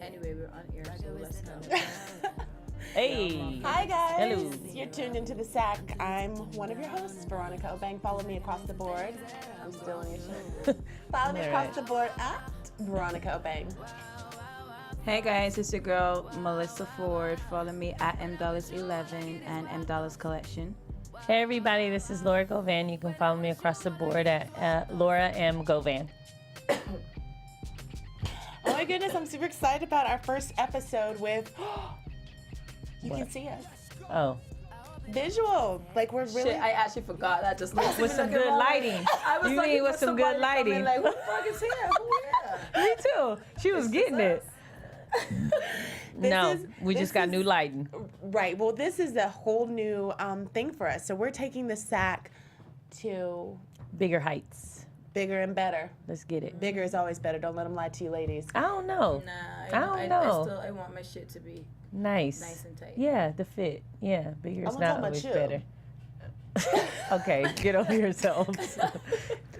Anyway, we're on air, so let's go. Hey. Hi guys. Hello. You're tuned into the SAC. I'm one of your hosts, Veronica Obang. Follow me across the board. I'm still on your show. Follow me across the board at Veronica Obang. Hey guys, it's your girl Melissa Ford. Follow me at MDollars11 and MDollars Collection. Hey everybody, this is Laura Govan. You can follow me across the board at Laura M. Govan. Oh my goodness, I'm super excited about our first episode with, you can see us. Oh. Visual. Like we're really. Shit, I actually forgot that just listening. With some good lighting. I was You like, mean with some good lighting. Like, who the fuck is here? Who here? Me too. She was getting it. No, we just got new lighting. Right. Well, this is a whole new thing for us. So we're taking the SAC to Bigger heights. bigger and better. Let's get it. Bigger is always better. Don't let them lie to you, ladies. I don't know. Nah, I don't know. I want my shit to be Nice. nice and tight. Yeah, the fit. Yeah, bigger is I'm not talking always about you. better. Okay, get over yourselves.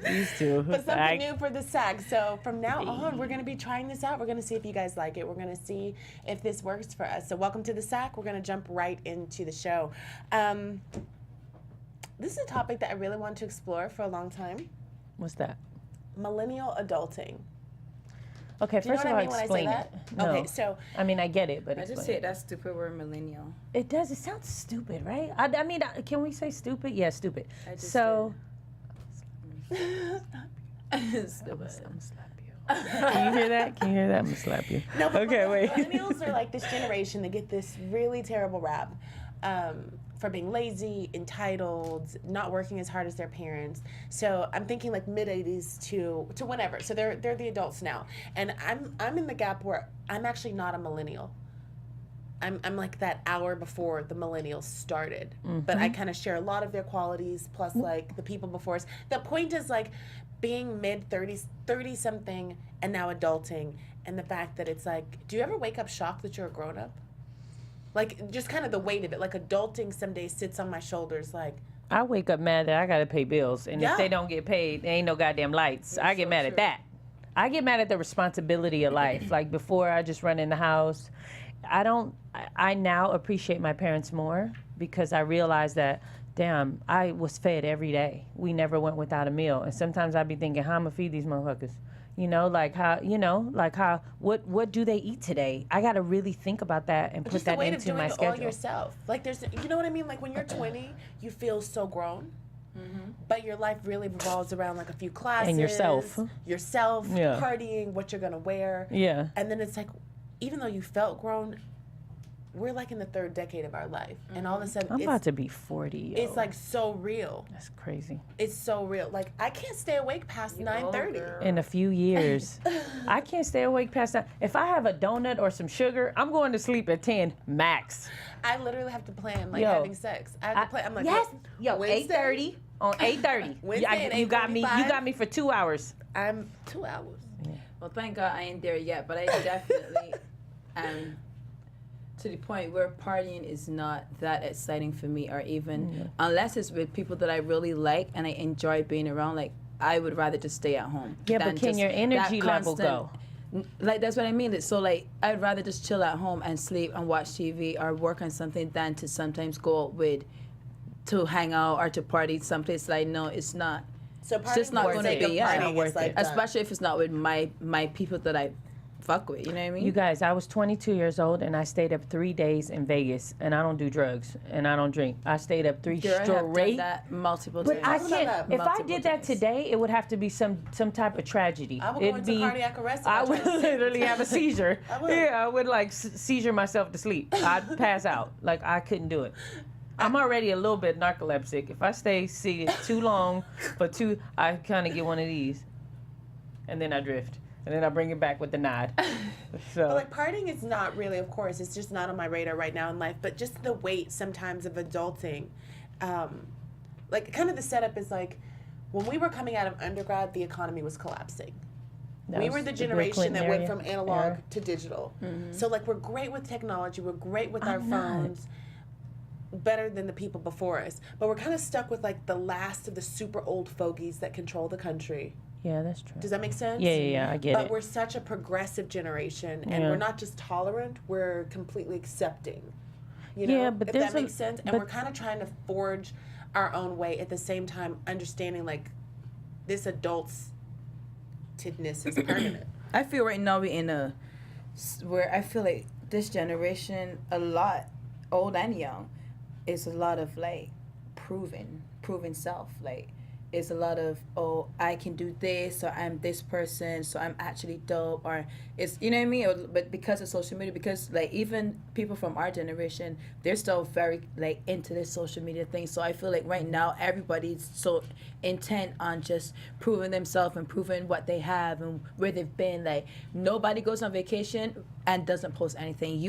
These two. But something new for the SAG. So from now on, we're going to be trying this out. We're going to see if you guys like it. We're going to see if this works for us. So welcome to the SAC. We're going to jump right into the show. This is a topic that I really wanted to explore for a long time. What's that? Millennial adulting. Okay, Do you know first what of I all, mean when I say explain that? it. No. Okay, so I mean, I get it, but I just explain say it. that stupid word millennial. It does. It sounds stupid, right? I mean, can we say stupid? Yeah, stupid. I just So, Stupid. I'm gonna slap you. Can you hear that? Can you hear that? I'm gonna slap you. No, but Okay, wait. millennials are like this generation that get this really terrible rap for being lazy, entitled, not working as hard as their parents. So I'm thinking like mid 80s to whenever. So they're the adults now, and I'm in the gap where I'm actually not a millennial. I'm like that hour before the millennials started, but I kind of share a lot of their qualities plus like the people before us. The point is like being mid 30s, 30 something, and now adulting, and the fact that it's like, do you ever wake up shocked that you're a grown up? Like just kind of the weight of it. Like adulting some days sits on my shoulders. Like I wake up mad that I gotta pay bills, and Yeah. if they don't get paid, there ain't no goddamn lights. I get mad at that. I get mad at the responsibility of life. Like before, I just run in the house. I now appreciate my parents more because I realize that, damn, I was fed every day. We never went without a meal. And sometimes I'd be thinking, how I'm gonna feed these motherfuckers? You know, like how, what do they eat today? I gotta really think about that and put just the that weight of into doing my it all schedule. yourself. Like there's, you know what I mean? Like when you're 20, you feel so grown. But your life really revolves around like a few classes. And yourself. Yourself, Yeah. partying, what you're gonna wear. Yeah. And then it's like, even though you felt grown, we're like in the third decade of our life. And all of a sudden, I'm about to be 40. Yo. it's like so real. That's crazy. It's so real. Like I can't stay awake past 9:30. In a few years, I can't stay awake past that. If I have a donut or some sugar, I'm going to sleep at 10 max. I literally have to plan like Yo. having sex. I have to plan. I'm like, Yes. look, Yo, Wednesday, 8:30 on 8:30. Wednesday at You got me. You 8:45. got me for 2 hours. I'm 2 hours. Well, thank God I ain't there yet, but I definitely am to the point where partying is not that exciting for me, or even unless it's with people that I really like and I enjoy being around. Like I would rather just stay at home. Yeah, than but can just your energy that level constant- go? Like that's what I mean. So like I'd rather just chill at home and sleep and watch TV or work on something than to sometimes go out to hang out or to party someplace. Like no, it's not. So It's just not partying gonna is be, like yeah, partying not is worth like it. done. Especially if it's not with my people that I fuck with. You know what I mean? You guys, I was 22 years old and I stayed up 3 days in Vegas, and I don't do drugs and I don't drink. I stayed up 3 Girl, I have done straight. that multiple But I times. can't. If I Multiple did that times. today, it would have to be some type of tragedy. I would go into cardiac arrest if I I would tried to sit. literally have a seizure. I would. Yeah, I would like seizure myself to sleep. I'd pass out. Like I couldn't do it. I'm already a little bit narcoleptic. If I stay seated too long I kind of get one of these, and then I drift, and then I bring it back with the nod. So. But like partying is not really, of course, it's just not on my radar right now in life. But just the weight sometimes of adulting, like kind of the setup is like when we were coming out of undergrad, the economy was collapsing. We were the generation that went from analog to digital. So like we're great with technology, we're great with our phones, better than the people before us. But we're kind of stuck with like the last of the super old fogies that control the country. Yeah, that's true. Does that make sense? Yeah, I get But it. we're such a progressive generation, and Yeah. we're not just tolerant, we're completely accepting. You know, Yeah, but if there's that makes sense. And but- we're kind of trying to forge our own way at the same time, understanding like this adultedness is permanent. I feel right now we're in where I feel like this generation, a lot, old and young, is a lot of like proven self. Like it's a lot of, oh, I can do this, or I'm this person, so I'm actually dope, or it's, you know what I mean? But because of social media, because like even people from our generation, they're still very like into this social media thing. So I feel like right now everybody's so intent on just proving themselves and proving what they have and where they've been. Like nobody goes on vacation and doesn't post anything.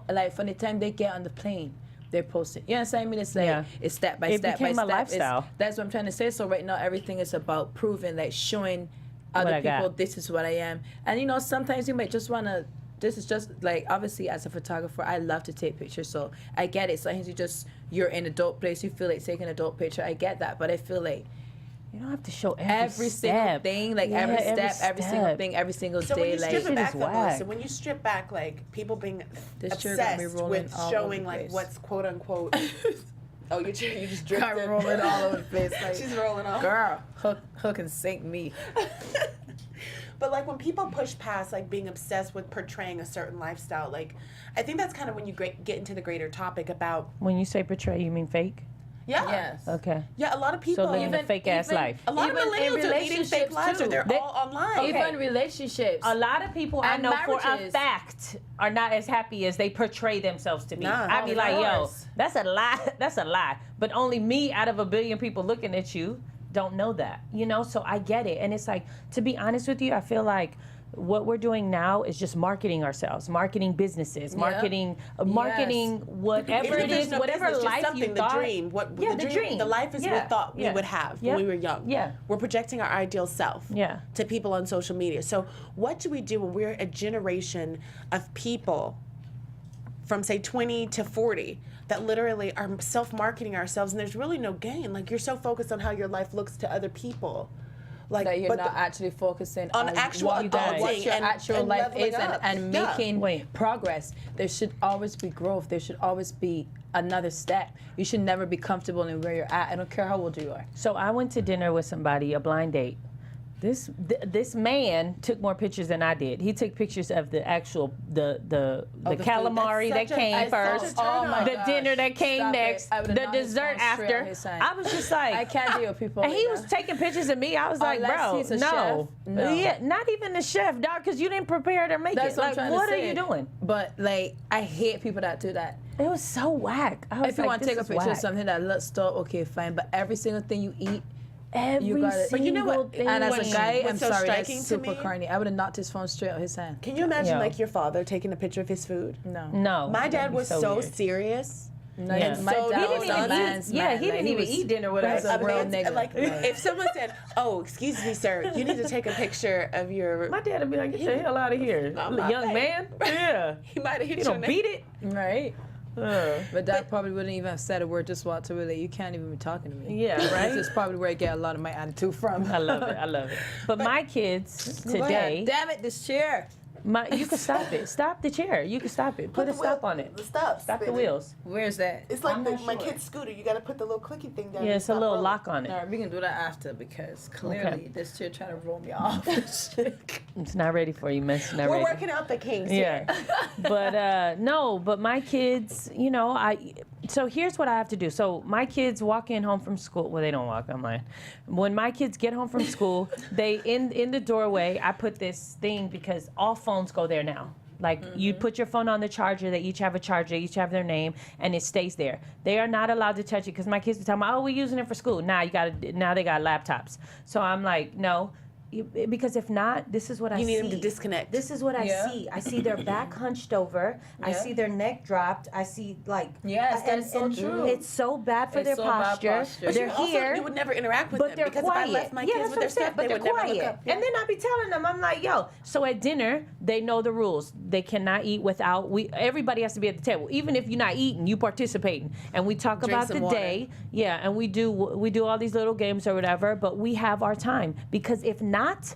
Like from the time they get on the plane, they're posting. You know what I mean? It's like it's step by It step by became a step. lifestyle. That's what I'm trying to say. So right now everything is about proving, like showing other I got. people this is what I am. And you know, sometimes you might just wanna, this is just like, obviously as a photographer I love to take pictures, so I get it. Sometimes you're in a dope place, you feel like taking a dope picture. I get that, but I feel like You don't have to show every single step. thing, like Yeah, every step, every single step. thing, every single So when day, you like strip it back, is though, whack. Melissa, when you strip back, like people being This chair got me obsessed rolling with all over showing the like place. what's quote unquote. Oh, you just drifted. got rolling all over the place. Like, She's rolling off. girl, hook and sink me. But like when people push past like being obsessed with portraying a certain lifestyle, like I think that's kind of when you get into the greater topic about When you say portray, you mean fake? yes. Okay. Yeah, a lot of people. So living a fake ass life. A lot of Even in millennials are leading fake relationships, lives, or too. they're They- all online. Even relationships. A lot of people I And know for a marriages. fact are not as happy as they portray themselves to be. Nah, I'd be of like, yo, course. that's a lie. That's a lie. But only me out of a billion people looking at you don't know that. You know, so I get it. And it's like, to be honest with you, I feel like what we're doing now is just marketing ourselves, marketing businesses, marketing whatever Even if it there's is, no whatever business, just life something, you the thought. dream. The life is we thought we would have when we were young. Yeah. We're projecting our ideal self to people on social media. So what do we do when we're a generation of people from say 20 to 40 that literally are self-marketing ourselves, and there's really no gain? Like you're so focused on how your life looks to other people. Like that you're but not actually focusing on on actual what adulting your and- actual and life leveling is up. and Yeah. making progress. There should always be growth. There should always be another step. You should never be comfortable in where you're at. I don't care how old you are. So I went to dinner with somebody, a blind date. This man took more pictures than I did. He took pictures of the actual the food. calamari That's that such a- came that's such a first, turn on. the dinner that came Stop it. next, I would've the knocked his dessert phone straight on after. his side. I was just like, I can't deal with people. and like he that. was taking pictures of me. I was like, Unless bro, he's a no. chef, no. Yeah, not even the chef, dog, because you didn't prepare to make That's it. what I'm Like, trying to what are say. you doing? But like, I hate people that do that. It was so whack. I was If you like, want to take a this is picture of whack. something that looks dope, okay, fine. But every single thing you eat, Every you gotta. single But you know what? thing. And as a guy, What's I'm so sorry, striking that's to super me- corny. I would have knocked his phone straight out his hand. Can you imagine Yeah. like your father taking a picture of his food? No. No. My that'd dad be was so weird. serious. No, Yeah. my So dad he was didn't a even man's eat. Yeah, man. he Like, didn't even was- eat dinner with That's us. a real man's- nigga. like if someone said, "Oh, excuse me, sir, you need to take a picture of your," My dad would be like, get the hell out of here. I'm not Young man. paying. Yeah. he might have hit You your don't neck. beat it. right. Uh, But Dad probably wouldn't even have said a word. Just walked away. Like, you can't even be talking to me. Yeah, right? This is probably where I get a lot of my attitude from. I love it. I love it. But my kids God today, damn it, this chair. you can stop it. Stop the chair. You can stop it. Put a stop on it. The stop. Stop the wheels. Where's that? It's like I'm my not sure. kid's scooter. You got to put the little clicky thing down. Yeah, and it's a stop little rolling. lock on it. All right, we can do that after because clearly Okay. this chair trying to roll me off. It's not ready for you, miss. Not We're ready. working out the kinks. Yeah. here. But no, but my kids, you know, so here's what I have to do. So my kids walk in home from school. Well, they don't walk, I'm lying. When my kids get home from school, they in the doorway, I put this thing because all phones go there now. Like you put your phone on the charger, they each have a charger, they each have their name, and it stays there. They are not allowed to touch it because my kids be talking about, oh, we're using it for school. Now they got laptops. So I'm like, no, because if not, this is what I see. You need them to disconnect. This is what I Yeah. see. I see their back hunched over. I Yeah. see their neck dropped. I see like Yes, that's so and true. It's so bad for It's their so bad posture. posture. They're Also, here. you would never interact with But them they're because quiet. if I left my Yeah, kids that's with what their I'm saying. stuff, But they they're would never look quiet. up. And then I be telling them, I'm like, yo. So at dinner, they know the rules. They cannot eat without. Everybody has to be at the table. Even if you're not eating, you participating. And we talk Drink about some the water. day. Yeah, and we do all these little games or whatever. But we have our time, because if not,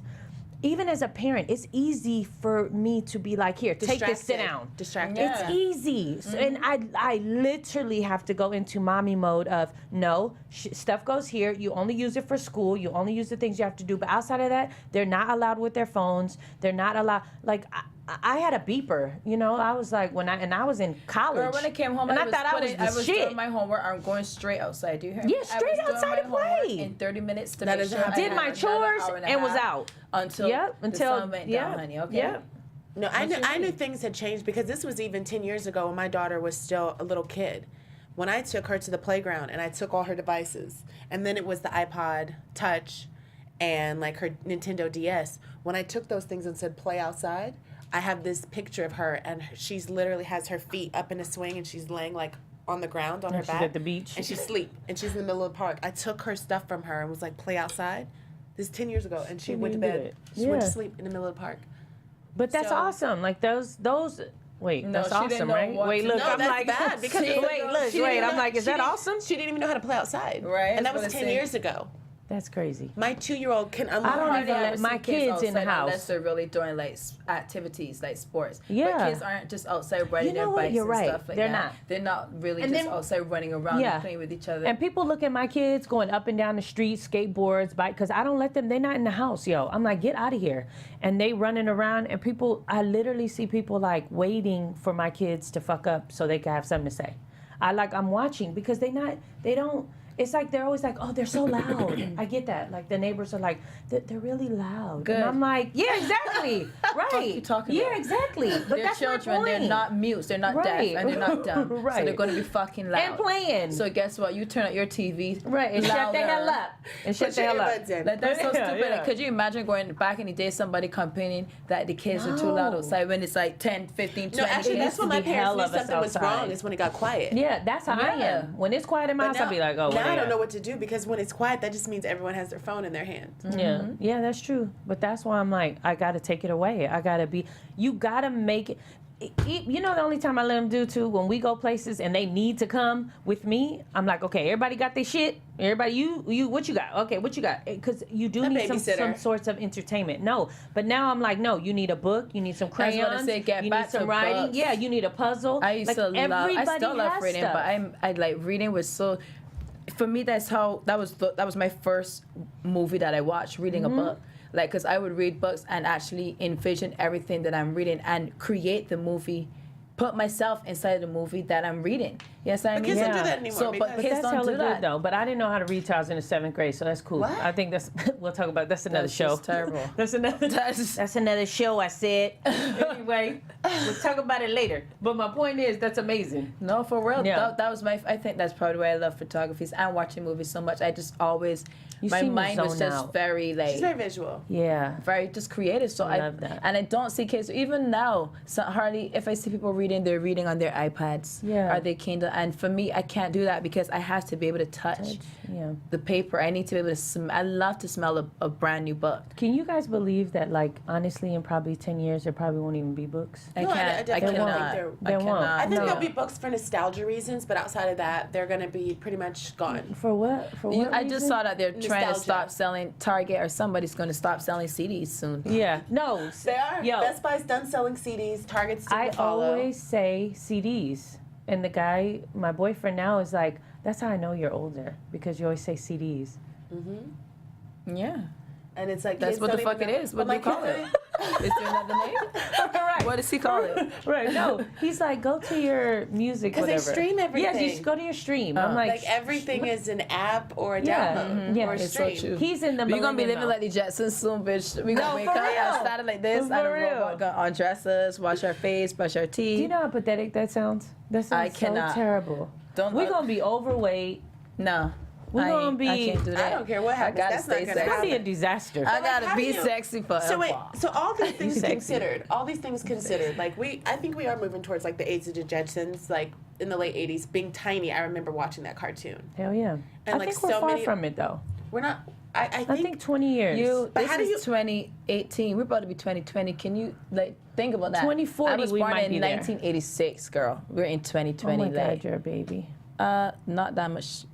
even as a parent, it's easy for me to be like, here, take this, sit down. Distracted. Yeah. It's easy. So, and I literally have to go into mommy mode of, no, stuff goes here. You only use it for school. You only use the things you have to do. But outside of that, they're not allowed with their phones. They're not allowed. Like, I had a beeper, you know. I was like, I was in college. Girl, when I came home, and I thought I was shit. doing my homework. I'm going straight outside. Do you hear me? Yeah, straight I was outside doing to my homework play. in 30 minutes to That make doesn't sure I happen. Did had my another chores hour and a and was half out. until Until the sun went down, honey. Okay. Yep. No, I knew things had changed because this was even 10 years ago when my daughter was still a little kid. When I took her to the playground and I took all her devices, and then it was the iPod Touch and like her Nintendo DS. When I took those things and said play outside, I have this picture of her and she's literally has her feet up in a swing and she's laying like on the ground on her she's back. at the beach. And she's asleep and she's in the middle of the park. I took her stuff from her and was like play outside. This is 10 years ago and she Didn't went to even do bed. it. She went to Yeah. sleep in the middle of the park. But that's So- awesome. Like those. Wait, No, that's she didn't awesome, know right? what Wait, to look, do. No, I'm that's like, bad because wait, she look, didn't wait. know- I'm like, is she that didn't- awesome? She didn't even know how to play outside. Right, And that that's was what 10 I years ago. That's crazy. My 2-year-old can unlock. I don't Hardly even ever let see my kids in the outside house. unless they're really doing like activities like sports. Yeah. But kids aren't just outside riding You know their what? bikes You're and right. stuff like They're that. not. They're not really And just then- outside running around Yeah. and playing with each other. And people look at my kids going up and down the street, skateboards, bike, because I don't let them, they're not in the house, yo. I'm like, get out of here. And they running around, and I literally see people like waiting for my kids to fuck up so they can have something to say. I'm watching because they don't, it's like they're always like, oh, they're so loud. I get that. Like the neighbors are like, they're really loud. Good. And I'm like, yeah, exactly. Right. you talking yeah, about? exactly. But they're that's children. my point. They're not mutes. They're not Right. deaf, and they're not dumb. So Right. they're going to be fucking loud And playing. So guess what? You turn out your TV. Right, and shut the louder. hell up. And shut Put the your hell up. earbuds in. Like, that's so Yeah, stupid. yeah. Like, could you imagine going back in the day, somebody complaining that the kids are too loud No. outside when it's like 10, 15, 20 No, actually, kids? that's when to my be parents hell knew of us something was outside. wrong. Is when it got quiet. Yeah, that's how I Yeah. am. When it's quiet in my house, I'll be like, oh, now I yeah. don't know what to do because when it's quiet, that just means everyone has their phone in their hand. Yeah, yeah, that's true. But that's why I'm like, I gotta take it away. You gotta make it. You know, the only time I let them do too, when we go places and they need to come with me, I'm like, okay, everybody got their shit. Everybody, you, what you got? Okay, what you got? Because you do A need some babysitter. sorts of entertainment. No, but now I'm like, no, you need a book, you need some I was gonna crayons, say, get you back need some to writing. books. Yeah, you need a puzzle. I used like, to love. I everybody still love has reading, stuff. but I like reading was so. For me, that was my first movie that I watched. Reading Mm-hmm. a book, like, because I would read books and actually envision everything that I'm reading and create the movie. Put myself inside the movie that I'm reading. Yes, I But mean. kids don't do Yeah. that anymore. So, but because kids That's don't hella do good that. though. But I didn't know how to read till I was in the 7th grade, so that's cool. What? I think we'll talk about that's another That's show. just terrible. That's another that's another show. I said. Anyway, we'll talk about it later. But my point is, that's amazing. No, for real. Yeah. That was I think that's probably why I love photography and watching movies so much. I just always, my seem to mind was zone just out. very like. She's very visual. Yeah. very just creative. So I love that. And I don't see kids even now. So hardly if I see people reading, they're reading on their iPads. Yeah. Or their Kindle. And for me, I can't do that because I have to be able to touch Yeah. the paper. I need to be able to. I love to smell a brand new book. Can you guys believe that, like, honestly, in probably 10 years, there probably won't even be books? I No, I can't. definitely don't think cannot. there- there won't. cannot. I think No. there'll be books for nostalgia reasons, but outside of that, they're going to be pretty much gone. For what? For what? I just reason? saw that they're trying to Nostalgia. stop selling. Target or somebody's going to stop selling CDs soon. Yeah. No. They are. Yo. Best Buy's done selling CDs. Target's still I to follow. always say CDs. And the guy, my boyfriend now, is like, that's how I know you're older, because you always say CDs. Yeah. And it's like That's kids what the don't fuck even it know. is. What But do you my call it? kids- Is there another name? Right. What does he call it? Right. No, he's like, go to your music, 'Cause they whatever. stream Yes, you everything. should go to your stream. I'm Like everything is an app or a Yeah, download yeah. or a It's so stream. true. he's in the We're gonna be millennium living now. like the Jetsons soon, bitch. We gonna No, wake for up real. and start like this. For I don't real. know. Gonna undress us, wash our face, brush our teeth. Do you know how pathetic that sounds? That sounds I cannot. so terrible. Don't. We're gonna be overweight. No. We're gonna be. I can't do that. I don't care what happens. I gotta That's not stay gonna It's gonna be a happen. disaster. I gotta how be do you- sexy forever. So wait, so all these things sexy. considered, like I think we are moving towards like the age of the Jetsons, like in the late '80s. Being tiny, I remember watching that cartoon. Hell yeah. And, I like, think we're so far many- from it though. We're not. I I think think 20 years. But This how do is you- 2018. We're about to be 2020. Can you like think about that? 2040, I was we born might in be there. 1986, girl. We're in 2020. Oh my like, God, you're a baby. not that much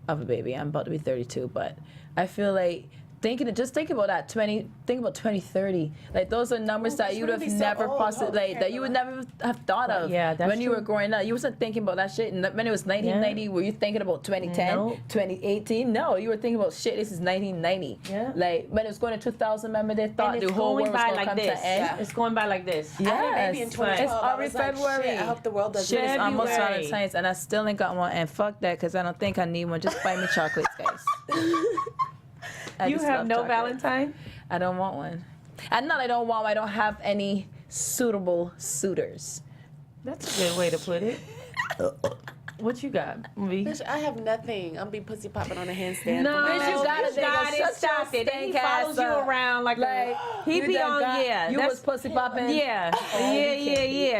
of a baby. I'm about to be 32, but I feel like think about that. Think about 2030. Like those are numbers Oh, that but you you're would gonna have be so never old. possibly Oh, like that you would never have thought of. Yeah, that's when you were true. growing up, you wasn't thinking about that shit. And when it was 1990, were you thinking about 2010, Nope. 2018? No, you were thinking about shit. This is 1990. Yeah. Like when it was going to 2000, remember they thought And the it's whole going world was by going to like come this. to end. Yeah. It's going by like this. I had a baby in Yes. 2012. It's I already was like, February. shit, I hope the world doesn't. Shit is February. almost Valentine's, and I still ain't got one. And fuck that, because I don't think I need one. Just buy me chocolates, guys. I You just have love no chocolate. Valentine? I don't want one. And not I don't want one. I don't have any suitable suitors. That's a good way to put it. What you got, V? Bitch, I have nothing. I'm be pussy popping on a handstand. No, for my Bitch, you house. got it, nigga. Shut Stop your it. And he stink ass follows you up. around like he you be done on, got- yeah. You was pussy popping. Yeah,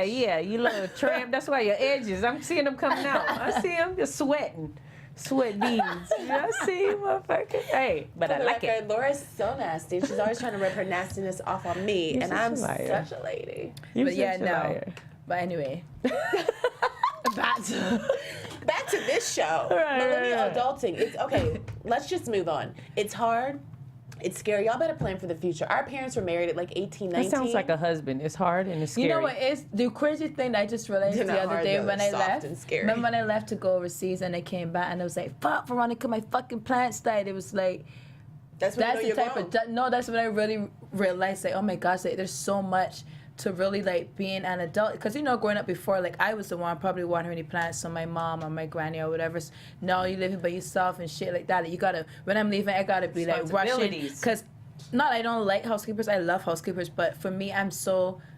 yeah. You little tramp. That's why your edges. I'm seeing them coming out. I see them just sweating. Sweat beads. I see you, motherfucker. Hey, but For I the like record, it. Laura's so nasty. She's always trying to rub her nastiness off on me, You're and such I'm a liar. such a lady. You're But yeah, such a no. liar. But anyway. Back to Back to this show, Right, millennial right. adulting. It's okay. Let's just move on. It's hard. It's scary. Y'all better plan for the future. Our parents were married at like 18, 19. That sounds like a husband. It's hard and it's scary. You know what is the crazy thing that I just realized They're the not other hard, day though. when They're I soft left? and scary. Remember when I left to go overseas and I came back and I was like, fuck, Veronica, my fucking plants died. It was like, That's when that's you the know type you're grown. of, no, that's when I really realized, like, oh my gosh, like, there's so much to really, like, being an adult. Because, you know, growing up before, like, I was the one probably watering any plants, so my mom or my granny or whatever, no, you living by yourself and shit like that. You gotta, when I'm leaving, I gotta be, like, rushing. Responsibilities. Because, not I don't like housekeepers, I love housekeepers, but for me,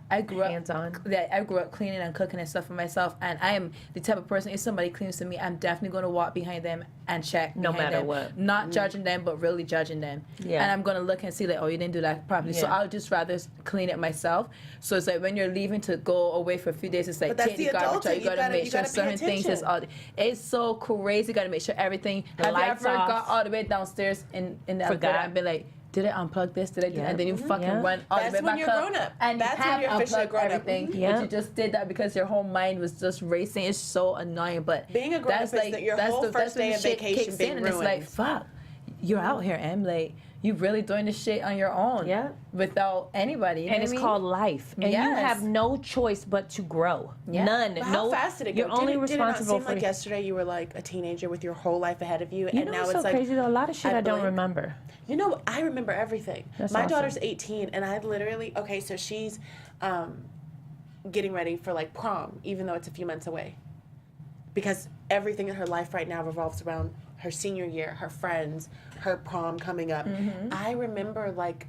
I grew up Hands-on. Yeah, I grew up cleaning and cooking and stuff for myself, and I am the type of person. If somebody cleans to me, I'm definitely going to walk behind them and check. No behind matter them. what. Not judging them, but really judging them. Yeah. And I'm going to look and see like, oh, you didn't do that properly. So Yeah. I'll just rather clean it myself. So it's like when you're leaving to go away for a few days, it's like But that's take the the garbage out. adulting. You got to make you sure gotta pay certain things is attention. all. It's so crazy. You got to make sure everything. Have you lights ever off. got all the way downstairs in the elevator Forgot. and been like, did I unplug this? Did I do Yeah. And then you fucking Yeah. run all That's the way when back you're up. grown up. And That's you when have you're officially unplugged grown up. everything. Yeah. But you just did that because your whole mind was just racing. It's so annoying. But Being a grown-up that's is like that your that's whole the, first that's when day the of shit vacation kicks being in, and it's like, ruined. fuck, you're out here, Em. Like you really doing this shit on your own. Yeah. Without anybody. You know And what it's I mean? called life, and you Yes. have no choice but to grow. Yeah. None. But no. how fast did it go? You're only did it responsible not seem for. like yesterday you were like a teenager with your whole life ahead of you, You and know now what's it's so like crazy though? A lot of shit I don't blink. remember. You know, I remember everything. That's My awesome. daughter's 18, and I literally, okay, so she's getting ready for like prom, even though it's a few months away. Because everything in her life right now revolves around her senior year, her friends, her prom coming up. I remember like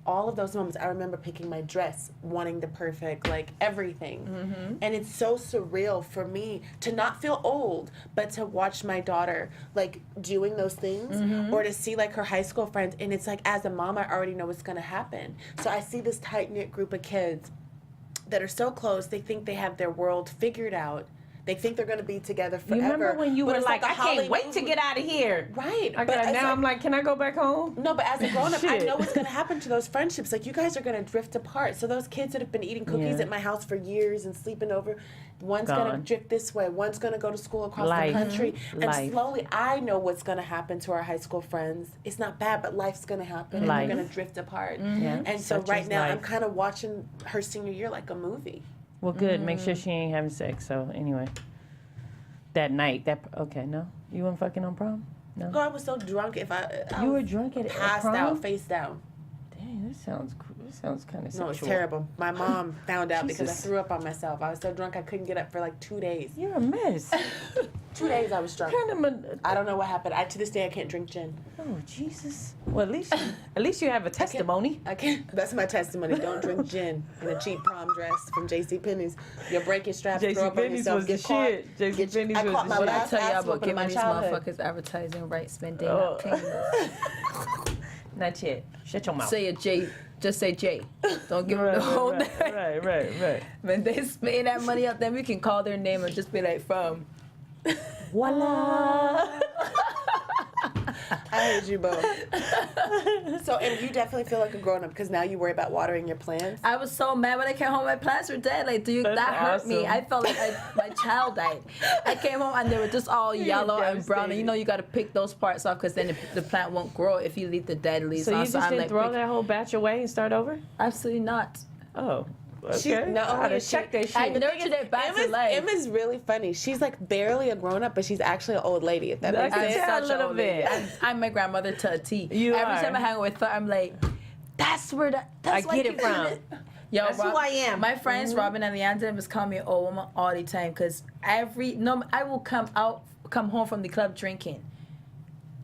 all of those moments. I remember picking my dress, wanting the perfect, like everything. And it's so surreal for me to not feel old, but to watch my daughter like doing those things or to see like her high school friends. And it's like, as a mom, I already know what's going to happen. So I see this tight knit group of kids that are so close, they think they have their world figured out. They think they're going to be together forever. You remember when you but were it's like, a I can't wait to Hollywood- get out of here. Right. I but got, it's now I'm like, can I go back home? no, but as a grown up, I Shit. know what's going to happen to those friendships. Like, you guys are going to drift apart. So those kids that have been eating cookies Yeah. at my house for years and sleeping over, one's going to Gone. drift this way. One's going to go to school across Life. the country. And Life. slowly, I know what's going to happen to our high school friends. It's not bad, but life's going to happen. And Life. they're going to drift apart. Yeah. And so Such right is now, I'm life. kind of watching her senior year like a movie. Well, good. Make sure she ain't having sex. So anyway, that night, okay, no, you weren't fucking on prom. No, Girl, I was so drunk. If I you were was drunk at passed prom? out, face down. Dang, that sounds kind of sexual. No, it's terrible. My mom found out because I Jesus. threw up on myself. I was so drunk I couldn't get up for like 2 days. You're a mess. 2 days I was drunk. kind of. I don't know what happened. To this day I can't drink gin. Oh Oh Jesus! Well, at least you have a testimony. I can't. That's my testimony. Don't drink gin in a cheap prom dress from J.C.Penney's. You'll break your strap, throw up on yourself, get caught. J.C.Penney's I was caught the my shit. I last tell y'all ass about whooping in giving my these childhood. motherfuckers advertising rights when they Oh. not paying us. Not yet. Shut your mouth. Say a J. Just say J. Don't give them the whole name. Right. When they spend that money up, then we can call their name and just be like, from. Voila. I hate you both. So, and you definitely feel like a grown up because now you worry about watering your plants. I was so mad when I came home. My plants were dead. Like, dude, That's that hurt me. awesome. I felt like my child died. I came home and they were just all yellow and brown. And you know, you got to pick those parts off because then the plant won't grow if you leave the dead leaves So on. you just I'm didn't like, throw that whole batch away and start over? Absolutely not. Oh, okay. not I only gotta is check she- that shit. I nurtured it back to life. Emma's really funny. She's like barely a grown up, but she's actually an old lady. If that I makes can sense. tell a Such little old lady. bit. I'm my grandmother to a T. You Every are. time I hang with her, I'm like, that's where that's I why get you it from. Yo, That's who I am. My friends Robin and Leandra was calling me old woman all the time because I will come home from the club drinking,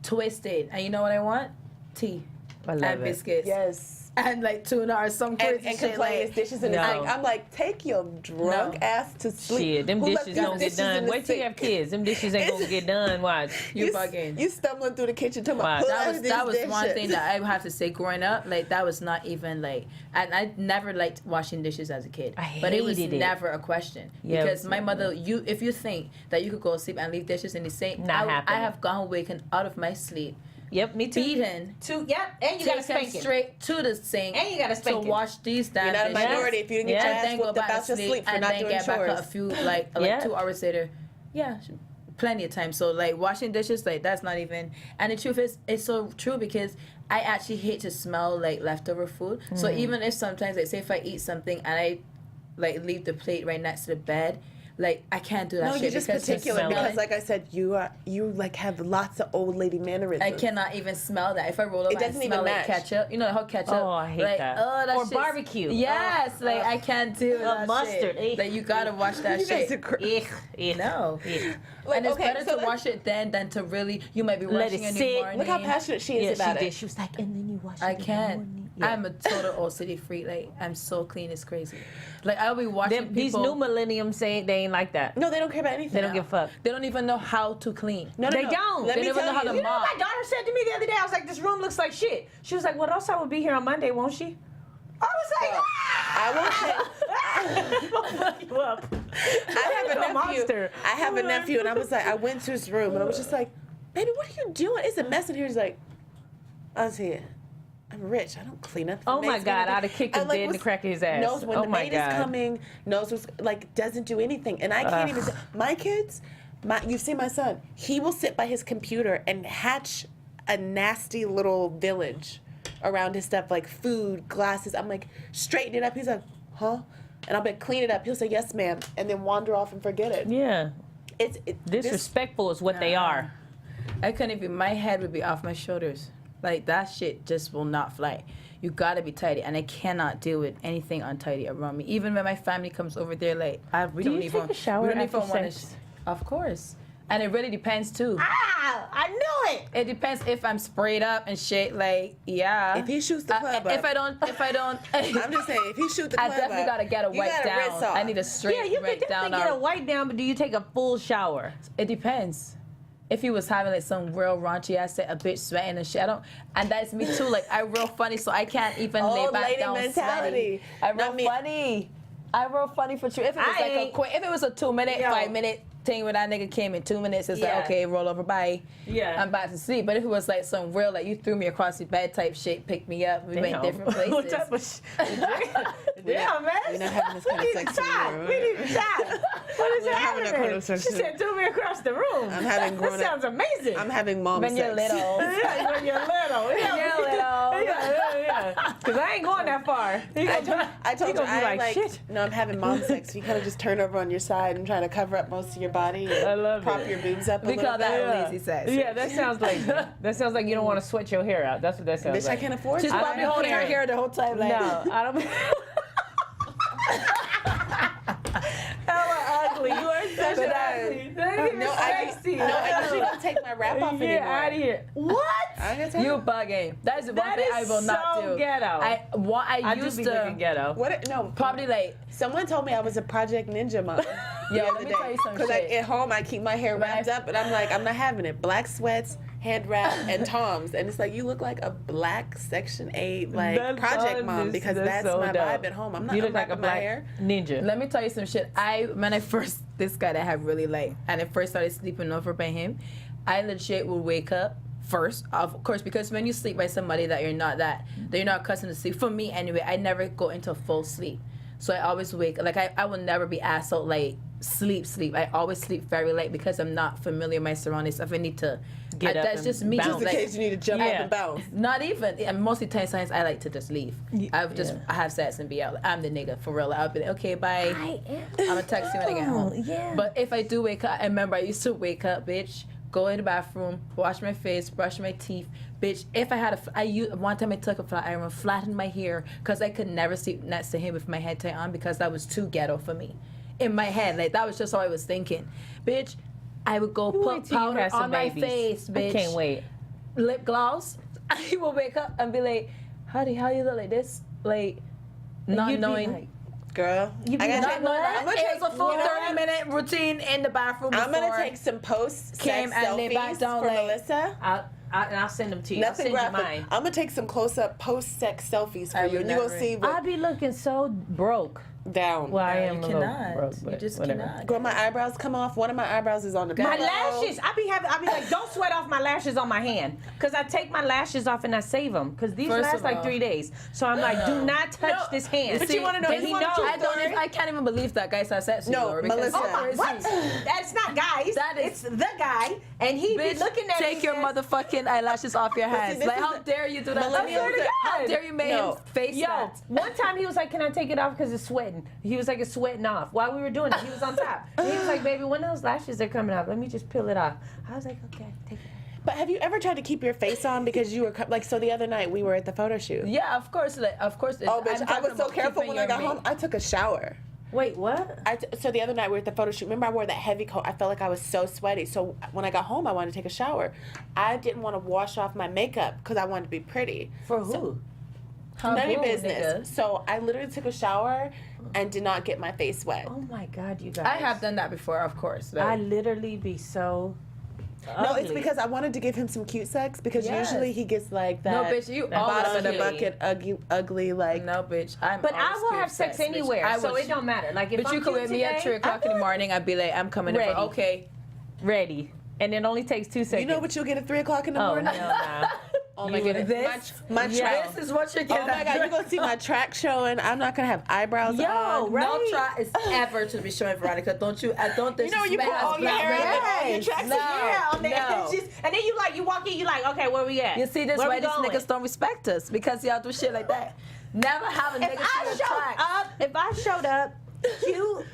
twisted, and you know what I want? Tea I love and it. biscuits. Yes. And like tuna or some crazy And shit. complain Like, his dishes in the No. sink. I'm like, take your drunk No. ass to sleep. Shit, them Who left dishes these don't get dishes in done. the Wait till you sink? have kids. Them dishes ain't gonna get done. Watch. you s- bugging. You stumbling through the kitchen talking Wow. about That was one thing that I would have to say growing up. Like that was not even like, and I never liked washing dishes as a kid. I but it was hated it. never a question Yeah, because it was my mother. If you think that you could go to sleep and leave dishes in the sink, Not I happening. have gone waken out of my sleep, Yep, me too. beaten, Yep, and you gotta taken spank it. straight to the sink, And you gotta to spank it. wash these damn You're not a dishes. minority if you didn't get Yeah. your And ass then go whooped back about to your sleep, sleep for and not then doing get back up a chores. few like Yeah. 2 hours later. Yeah, plenty of time. So like washing dishes, like that's not even. And the truth is, it's so true because I actually hate to smell like leftover food. So even if sometimes, like say if I eat something and I like leave the plate right next to the bed, like I can't do that No, shit you're just because the particular smell- because, like I said, you like have lots of old lady mannerisms. I cannot even smell that. If I roll up It and doesn't smell even like match. ketchup, you know how ketchup. Oh, I hate like, that. Oh, that Or shit's- barbecue. Yes, Oh, like I can't do that mustard, shit. eh. Like you gotta wash that You guys shit. are crazy. No. Like, And it's okay, better so to let's- wash it then than to really, you might be Let washing it in the sit. morning. Look how passionate she is Yeah, about she it. did. She was like, and then you wash it I in the can't. morning. Yeah. I'm a total OCD freak. Like, I'm so clean, it's crazy. Like, I'll be watching These people. new millenniums say they ain't like that. No, they don't care about anything. They don't give a fuck. They don't even know how to clean. No, They don't. Let They me don't even tell know how to you. You know mop. what my daughter said to me the other day? I was like, this room looks like shit. She was like, well, Rosa will be here on Monday, won't she? I was like, I will say, you up. I have a You're a nephew. monster. I have a nephew, and I was like, I went to his room, and I was just like, baby, what are you doing? It's a mess in here. He's like, I was here. I'm rich. I don't clean up. The Oh my maid's God, gonna do-" I'd have kicked him And, like, dead in the what's- crack of his ass. Knows when Oh the my maid God. is coming. Knows what's like. Doesn't do anything, and I can't even. Ugh. My kids, you see my son. He will sit by his computer and hatch a nasty little village around his stuff, like food, glasses. I'm like, straighten it up. He's like, huh? And I'll be like, clean it up. He'll say, yes, ma'am, and then wander off and forget it. Yeah. This Disrespectful is what they are. I couldn't even, my head would be off my shoulders. Like, that shit just will not fly. You gotta be tidy, and I cannot deal with anything untidy around me. Even when my family comes over there, like, we Do don't you even. take a shower we don't after even want to. sex? Of course. And it really depends, too. Ah, I knew it. It depends if I'm sprayed up and shit. Like, yeah. If he shoots the club if up. I don't, I'm just saying, if he shoot the I club definitely up, gotta get a you wipe gotta rinse down. off. I need a straight Yeah, you can wipe down. definitely get a wipe down, but do you take a full shower? It depends. If he was having like some real raunchy ass, a bitch sweating and shit, and that's me too. Like I'm real funny, so I can't even lay Old back lady down mentality. sweaty. I'm real Not me. funny. I'm real funny for true. If it was I like ain't- a quick, if it was a 2 minute, Yo. 5 minute thing where that nigga came in 2 minutes, it's Yeah. like okay, roll over, bye. Yeah. I'm about to sleep. But if it was like some real, like you threw me across the bed type shit, picked me up, we went Damn. different places. What type of Damn, man. We're not having this kind of We need sex a shot. anymore. We need a shot. What is We're not having that kind happening? of sex She said, threw me across the room. I'm having That grown-up- sounds amazing. I'm having mom When sex. you're little. Yeah, when you're little. Yeah, You're little. Yeah. Because I ain't going that far. I told you, gonna be I like, shit. no, I'm having mom sex. You kind of just turn over on your side and try to cover up most of your body. And I love prop it. your boobs up a We little call that bit. lazy sex. Yeah, that sounds like that sounds like you don't want to sweat your hair out. That's what that sounds Bitch, like. I can't afford She's to. probably holding her hair the whole time. Like, No, I don't. Hella ugly. You are such an ugly. No, I- Sexy. sexy. No, I usually don't take my wrap off anymore. Get out of here. What? I ain't gonna You bugging. That is the one That thing is I will not so do. ghetto. I do used be to looking ghetto. What? No, probably like someone told me I was a Project Ninja mom. Yo, let me tell you some Because shit. at home I keep my hair wrapped up, and I'm like, I'm not having it. Black sweats, head wrap, and Toms, and it's like you look like a black Section 8 like That's project all mom this- because that's that's so my dope. vibe at home. I'm not You look like a unwrapping my black hair. ninja. Let me tell you some shit. When I first, this guy that I have really liked, and I first started sleeping over by him, I legit would wake up first, of course, because when you sleep by somebody that you're not accustomed to sleep, for me anyway, I never go into full sleep. So I always wake, like I will never be asked out like sleep. I always sleep very late because I'm not familiar with my surroundings. If I need to Get up that's and just me. bounce. Just in Like, case you need to jump up Yeah. and bounce. not even. And most of the times I like to just leave. I have sex and be out. I'm the nigga for real. I'll be like, okay, bye. I am. I'm gonna text you when I get home. Yeah. But if I do wake up, I remember I used to wake up, bitch, go in the bathroom, wash my face, brush my teeth, bitch. If I had one time I took a flat iron, flattened my hair, because I could never sleep next to him with my head tie on because that was too ghetto for me. In my head, like that was just all I was thinking, bitch. I would go Wait put till you powder have some on my babies. face, bitch. I can't wait. Lip gloss. I will wake up and be like, honey, how you look like this? Like, not You'd be knowing. like, Girl, You be I got not you. knowing I'm gonna It take was a full you know what? 30-minute routine in the bathroom before. I'm gonna take some post Came sex and lay back selfies down for like- Melissa. and I'll send them to you. I'll Nothing send you graphic. mine. I'm gonna take some close up post sex selfies for I you, would and you will never. see what I be looking so broke. down. Well, I No, am you a little cannot. broke, You but just whatever. cannot. Girl, my eyebrows come off. One of my eyebrows is on the My pillow. lashes, I be like, don't sweat off my lashes on my hand, cause I take my lashes off and I save them, cause these First last of like all- 3 days. So I'm like, do not touch No, this hand. but you wanna know- But you he wanna knows. know- I don't. I can't even believe that guys have sex with No, you, Laura, because Melissa. it's crazy. What? That's not guys. That is- it's the guy, and he be Bitch, looking at take me your and says, motherfucking eyelashes off your see, hands. this Like, is how the- dare you do that? Millennials How dare- are- How dare you make No. him face Yo, that? one time he was like, "Can I take it off because it's sweating?" He was like, "It's sweating off." While we were doing it, he was on top. And he was like, "Baby, when those lashes are coming off, let me just peel it off." I was like, "Okay, take it." But have you ever tried to keep your face on because you were like? So the other night we were at the photo shoot. Yeah, of course. Like, of course. Oh, bitch! I'm I talking was so about careful keeping when I got your home. I took a shower. Wait, what? So the other night we were at the photo shoot. Remember, I wore that heavy coat. I felt like I was so sweaty. So when I got home, I wanted to take a shower. I didn't want to wash off my makeup because I wanted to be pretty. For who? How None of your bold, business. nigga. So I literally took a shower and did not get my face wet. Oh my God, you guys! I have done that before, of course. Like, I literally be so. No, it's ugly. because I wanted to give him some cute sex because Yes. usually he gets like that. no, bitch, you That always bottom of the ugly. bucket, ugly like. No, bitch. I'm. But I always will cute have sex bitch. anywhere, I so would- it don't matter. Like if But I'm you could cute with me at today, 3:00 in the morning. I'd be like, I'm coming in Ready. for okay. ready, and it only takes 2 seconds. You know what you'll get at 3:00 in the Oh morning? hell no! Oh my You goodness. This? My Yeah. track. This is what you're getting. Oh my God, you're gonna see my track showing. I'm not gonna have eyebrows Yo, on. right? No try is ever to be showing Veronica. Don't you? I don't. You know when you put all your hair up and all your Yes. tracks No. Yeah, on the No. edges, and then you walk in, you like, okay, where we at? You see, this Where why we these going? niggas don't respect us because y'all do shit like that. Never have a nigga If I showed up, cute,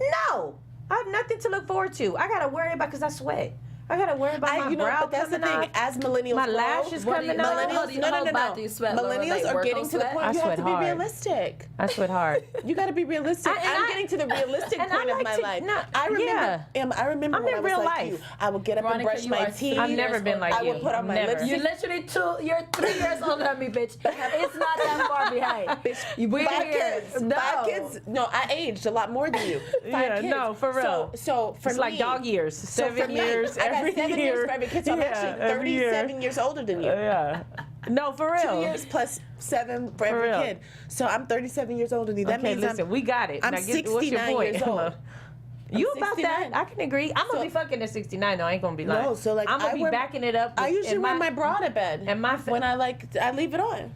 no, I have nothing to look forward to. I gotta worry about because I sweat. I gotta worry about my brow but that's the coming thing. off. As millennials, My grow, lashes What do you- coming off. millennials, How no. bad do you sweat, Laura? Millennials Like, are work getting on to the sweat? point I you have sweat to be hard. realistic. I sweat hard. You got to be realistic. And I'm I- getting to the realistic and I point of like my to- life. no, I remember. yeah. I remember I'm when in I was real like life. you. I would get up Veronica, and brush you my are teeth. I've never been like I you. would put on my Never. lipstick. You're literally you're 3 years older than me, bitch. It's not that far behind. Bitch, we're Five here. kids. No. 5 kids. No, I aged a lot more than you. 5 Yeah, kids. no, for real. So for It's me, like dog years. So for 7 me, years I got every 7 year. years for every kid. So I'm Yeah, actually every year. 37 years older than you. Yeah. No, for real. 2 years plus 7 for every real. kid. So I'm 37 years older than you. That Okay, means listen, we got it. I'm Now, what's your 69 point? years old. You about that? 69. I can agree. I'm gonna So- be fucking at 69 though. I ain't gonna be lying. No, so, like, I'm gonna I be wear- backing it up. I with- usually in wear my bra to bed. and my when I leave it on.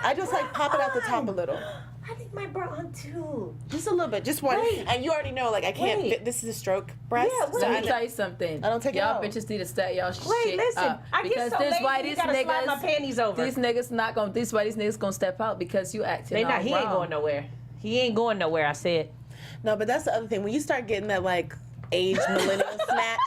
I just like pop it out the top a little. I think my bra on too. Just a little bit, just one. Wait. And you already know, like I can't Wait. fit. This is a stroke breast. Yeah, wait. so Let me I tell you something. I don't take it y'all out. bitches need to step y'all Wait, shit listen. up I get because so this lazy. why you these gotta slide my niggas, panties over. these niggas not gonna. This why these niggas gonna step out because you acting. They all not. He ain't wrong. going nowhere. He ain't going nowhere. I said. No, but that's the other thing. When you start getting that like age millennial snatch,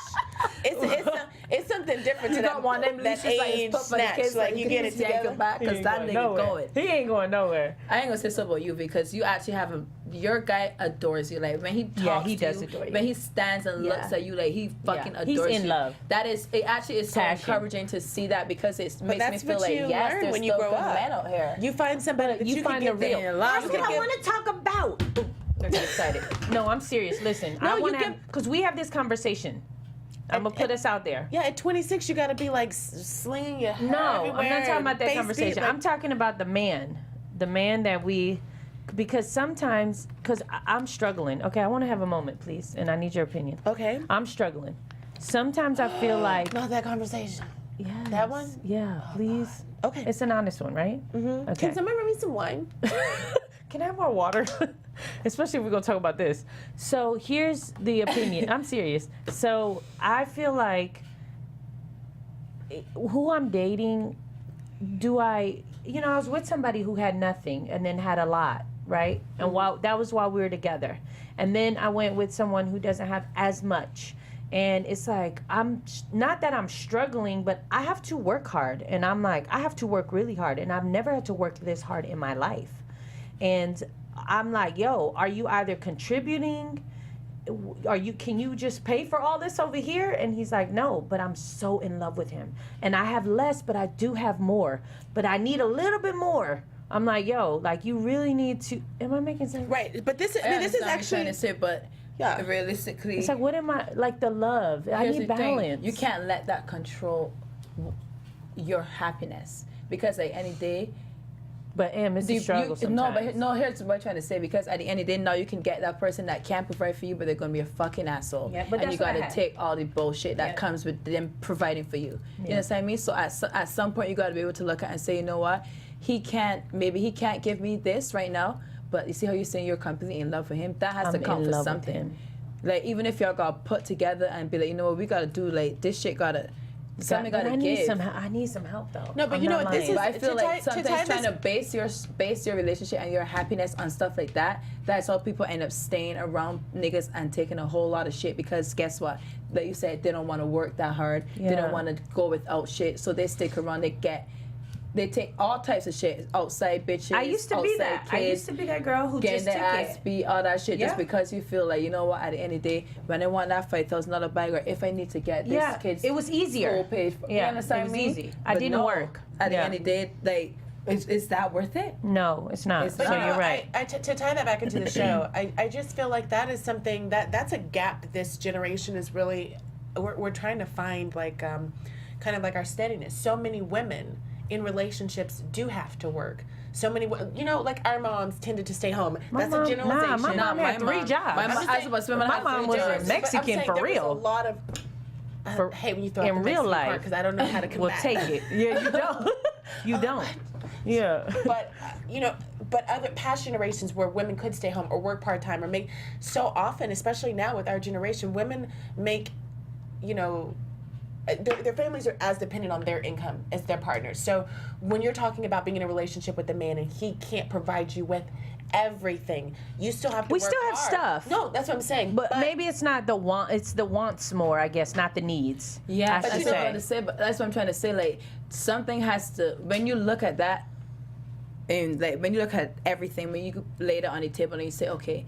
it's something different You to don't want them that leashes like age it's put for the snatch. kids Like you get it yank together. them back He because ain't that going nigga nowhere. going. He ain't going nowhere. I ain't gonna say so about you because you actually have a your guy adores you. Like when he talks Yeah, he to does you, adore you. when he stands and looks Yeah. at you, like he fucking Yeah. adores you. He's in love. That is, it actually is so Passion. encouraging to see that, because it makes me that's feel what like, you yes, learn there's when you still grow good up. men out here. You find somebody that you you find can the get real. there. That's You what can I get- want to talk about. They're getting excited. No, I'm serious. Listen, No, I you want to get- because we have this conversation. I'm gonna put us out there. Yeah, at 26, you got to be like slinging your hair No, I'm everywhere not talking and about that face conversation. beat, like- I'm talking about the man that we, because sometimes, because I'm struggling. Okay, I want to have a moment, please, and I need your opinion. Okay. I'm struggling. Sometimes I feel like, Not that conversation. yes, That one? Yeah, please. Okay. It's an honest one, right? Mm-hmm. Okay. Can someone bring me some wine? Can I have more water? Especially if we're gonna talk about this. So here's the opinion. I'm serious. So I feel like who I'm dating, I was with somebody who had nothing and then had a lot, right? And that was while we were together. And then I went with someone who doesn't have as much. And it's like, I'm not that I'm struggling, but I have to work hard. And I'm like, I have to work really hard. And I've never had to work this hard in my life. And I'm like, yo, are you either contributing? Can you just pay for all this over here? And he's like, no, but I'm so in love with him. And I have less, but I do have more. But I need a little bit more. I'm like, yo, like you really need to, am I making sense? Right, but this is, I this is understand what you're trying actually, to say, but Yeah. realistically, It's like, what am I, like the love. I here's need the thing. balance. You can't let that control your happiness, because at the end of the day, But it's a struggle sometimes. here's what I'm trying to say, because at the end of the day, now you can get that person that can't provide for you, but they're gonna be a fucking asshole. Yeah, but and that's you what I gotta had. take all the bullshit that Yeah. comes with them providing for you. You know what I mean? So at some point, you gotta be able to look at and say, you know what, maybe he can't give me this right now, but you see how you're saying you're completely in love with him? That has to I'm count in for love with something. him. Like, even if y'all got put together and be like, you know what, we gotta do, like, this shit gotta, something But gotta I need give. I need some help though. No, but I'm you know not what, this lying. But I feel To like tie sometimes trying this- to base your relationship and your happiness on stuff like that, that's how people end up staying around niggas and taking a whole lot of shit, because guess what? Like you said, they don't want to work that hard. They Yeah. don't want to go without shit, so they stick around. They take all types of shit, outside bitches. I used to be outside that. I used to be that girl who getting just their took ass it. beat, all that shit, just Yeah. because you feel like, you know what, at the end of the day, when I want that $5,000 bag, or if I need to get this Yeah, kid's it was easier. full page, you Yeah, understand it was me? easy. I But didn't work. At the Yeah. end of the day, like, is that worth it? No, it's not. It's So not. you're right. To tie that back into the show, I just feel like that is something that's a gap this generation is really, we're trying to find, like, kind of like our steadiness. So many women in relationships do have to work. So many, like our moms tended to stay home. That's mom- a generalization. nah, my mom had three jobs. My I'm mom, just I was women my have mom three was a jobs. But I'm Mexican saying for there real. was a lot of, For- hey, when you throw out in the real Mexican life. part, because I don't know how to come Well, back. take it. Yeah, you don't. You don't. Yeah. But but other past generations where women could stay home or work part-time or make, so often, especially now with our generation, women make, their families are as dependent on their income as their partners. So when you're talking about being in a relationship with a man and he can't provide you with everything, you still have to We work still have hard. stuff. No, that's what I'm saying. But maybe it's not the want. It's the wants more, I guess, not the needs. Yeah, I that's should what I'm say. trying to say. But that's what I'm trying to say. Like, something has to, when you look at that, and like when you look at everything, when you lay it on the table and you say, okay,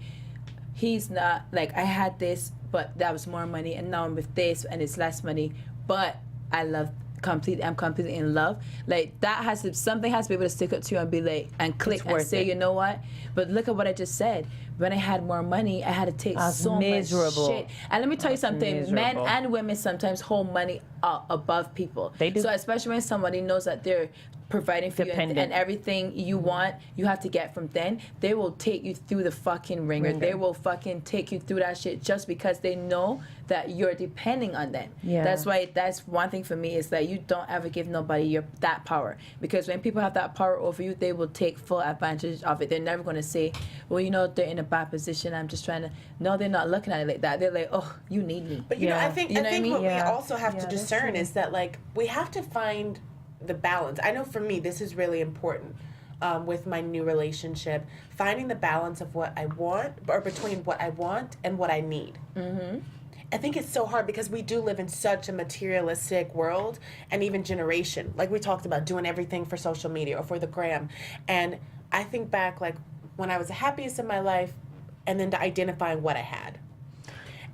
he's not, like, I had this, but that was more money, and now I'm with this and it's less money, but I'm completely in love. Like, that has to, something has to be able to stick up to you and be like, and click It's and worth say, it. you know what? But look at what I just said. When I had more money, I had to take I was so miserable. much shit. And let me tell you something, men miserable. and women sometimes hold money above people. They do. So especially when somebody knows that they're providing for you and Dependent. everything you want, you have to get from them, they will take you through the fucking ringer. They will fucking take you through that shit just because they know that you're depending on them. Yeah. That's one thing for me, is that you don't ever give nobody that power. Because when people have that power over you, they will take full advantage of it. They're never going to say, well, they're in a bad position, I'm just trying to. No, they're not looking at it like that. They're like, oh, you need me. But Yeah. I think You know what I mean? what we Yeah. also have to Yeah, that's discern true. is that, like, we have to find the balance. I know for me this is really important with my new relationship, finding the balance of what I want, or between what I want and what I need. Mm-hmm. I think it's so hard because we do live in such a materialistic world, and even generation, like we talked about, doing everything for social media or for the gram. And I think back, like, when I was the happiest in my life, and then to identifying what I had.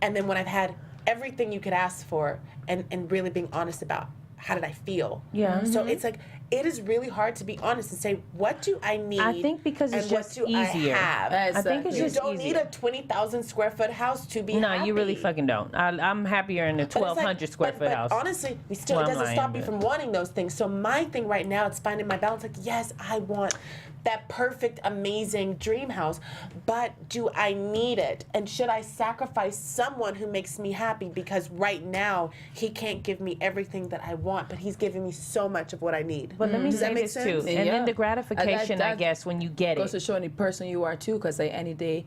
And then when I've had everything you could ask for and really being honest about how did I feel. Yeah. So it's like, it is really hard to be honest and say, what do I need? I think because it's and just what do easier. I have? I think it's You just don't easier. need a 20,000 square foot house to be No, happy. you really fucking don't. I'm happier in a But it's like- 1,200 square foot but house. Honestly, we still, Well, it I'm doesn't lying, stop me but- from wanting those things. So my thing right now is finding my balance. Like, yes, I want that perfect, amazing dream house, but do I need it? And should I sacrifice someone who makes me happy? Because right now, he can't give me everything that I want, but he's giving me so much of what I need. But let me Does that say make this sense? too, and Yeah. then the gratification, I that guess, when you get goes to it. show any person you are too, because like any day,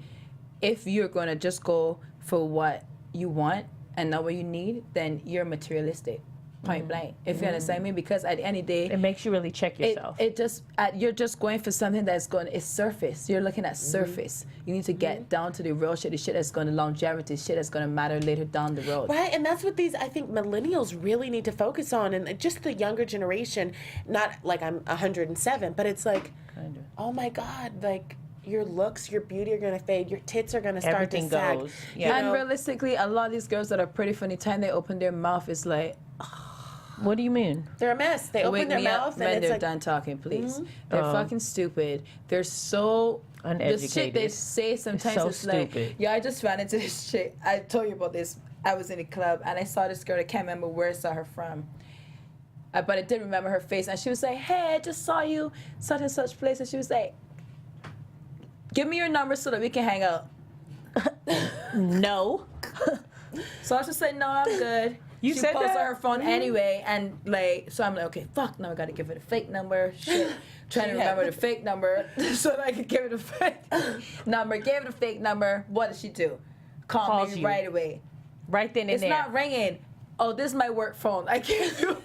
if you're gonna just go for what you want and not what you need, then you're materialistic, point blank. If you understand me, because at any day, It makes you really check yourself. it just you're just going for something that's going. It's surface. You're looking at surface. You need to get down to the real shit, the shit that's going to longevity, shit that's going to matter later down the road. Right, and that's what these, I think, millennials really need to focus on, and just the younger generation. Not like I'm 107, but it's like, Kinda. oh my God, like your looks, your beauty are gonna fade, your tits are gonna start Everything to sag. goes. You Yeah. And know? realistically, a lot of these girls that are pretty funny, time they open their mouth, is like, What do you mean? They're a mess. They wake open their me up mouth when and it's they're like, done talking, please. They're fucking stupid. They're so the shit they Uneducated. say sometimes So is like, stupid. yeah, I just ran into this shit. I told you about this. I was in a club and I saw this girl. I can't remember where I saw her from. But I did remember her face. And she was like, hey, I just saw you such and such place. And she was like, give me your number so that we can hang out. No. So I just said, no, I'm good. You she said posted that? her phone anyway, and like, so I'm like, okay, fuck, now I gotta give her the fake number. Shit, trying to remember the fake number so that I could give her the fake number. Gave her the fake number. What did she do? Call Calls me you. right away. Right then and It's there. not ringing. Oh, this is my work phone. I can't do.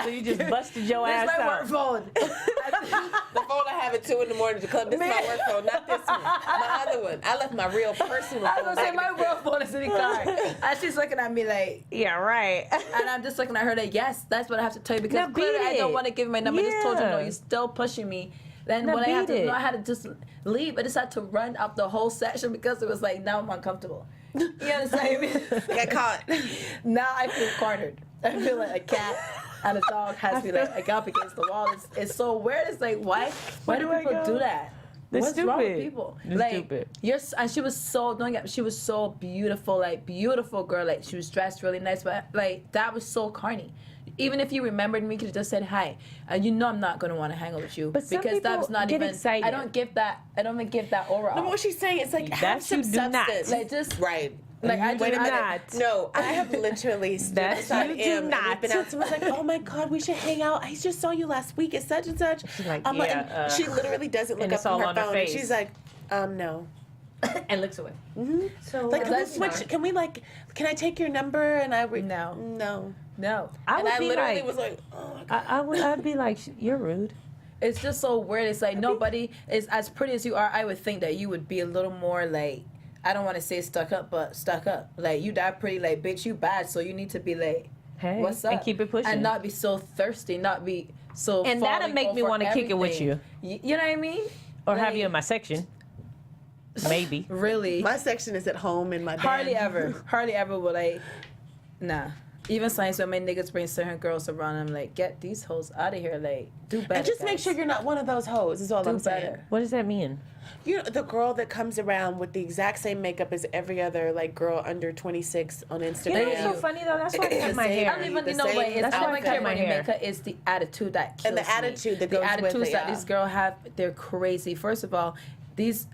So you just busted your This ass is my out. work phone. the phone I have at 2 in the morning to club. This is my Man. work phone, not this one. My other one. I left my real personal I phone. was gonna say back my in the work phone is in the car, and she's looking at me like, Yeah, right. and I'm just looking at her like, yes, that's what I have to tell you because Now beat clearly I don't it. want to give you my number. I just told you no, Yeah. you're still pushing me. Then Now when I had beat to, it. no, I had to just leave. I just had to run up the whole section because it was like now I'm uncomfortable. You understand me? Got caught. Now I feel cornered. I feel like a cat and a dog has me like up against the wall. It's so weird. It's like why do do I people go? do that? They're What's wrong with stupid. people? They're like stupid. and she was so she was so beautiful, like beautiful girl. Like she was dressed really nice, but like that was so corny. Even if you remembered me, you could have just said hi, and you know I'm not gonna want to hang out with you But some because that's people not get even. excited. I don't give that. I don't even give that aura. No, but off. what she's saying is like, have That some you do not. substance. Like just Right. like I Wait a just- I- minute. No, I have literally stood That beside you do him and not. we've been out. Someone's like, "Oh my God, we should hang out. I just saw you last week at such and such." She's like, and "Yeah, she literally doesn't look and up it's from all her on her phone, and face. she's like, "No." And looks away. So Like, can we That's switch? smart. Can we like? Can I take your number? And I No. no. no. I And would I be literally like, was like, "Oh my God." I'd be like, you're rude. It's just so weird. It's like nobody is as pretty as you are. I would think that you would be a little more like, I don't want to say stuck up, but stuck up. Like you that pretty, like bitch, you bad. So you need to be like, Hey, what's up? and keep it pushing. and not be so thirsty, not be so. And that'll falling make me over wanna kick it with everything. You know what I mean? or have Like, you in my section. Maybe. Really? My section is at home in my bed. Hardly ever will I. Nah. Even sometimes when my niggas bring certain girls around, I'm like, get these hoes out of here. Like, do better. And just make guys. sure you're not one of those hoes. Is all do I'm saying. better. What does that mean? You know, the girl that comes around with the exact same makeup as every other like girl under 26 on Instagram. You know what's so funny though? That's why I cut my The same- hair. I don't even The know same what it is. That's I why don't I even care cut my what you hair. make. It's the attitude that kills And the me. attitude that the goes with attitudes it, that yeah. these girls have, they're crazy. First of all,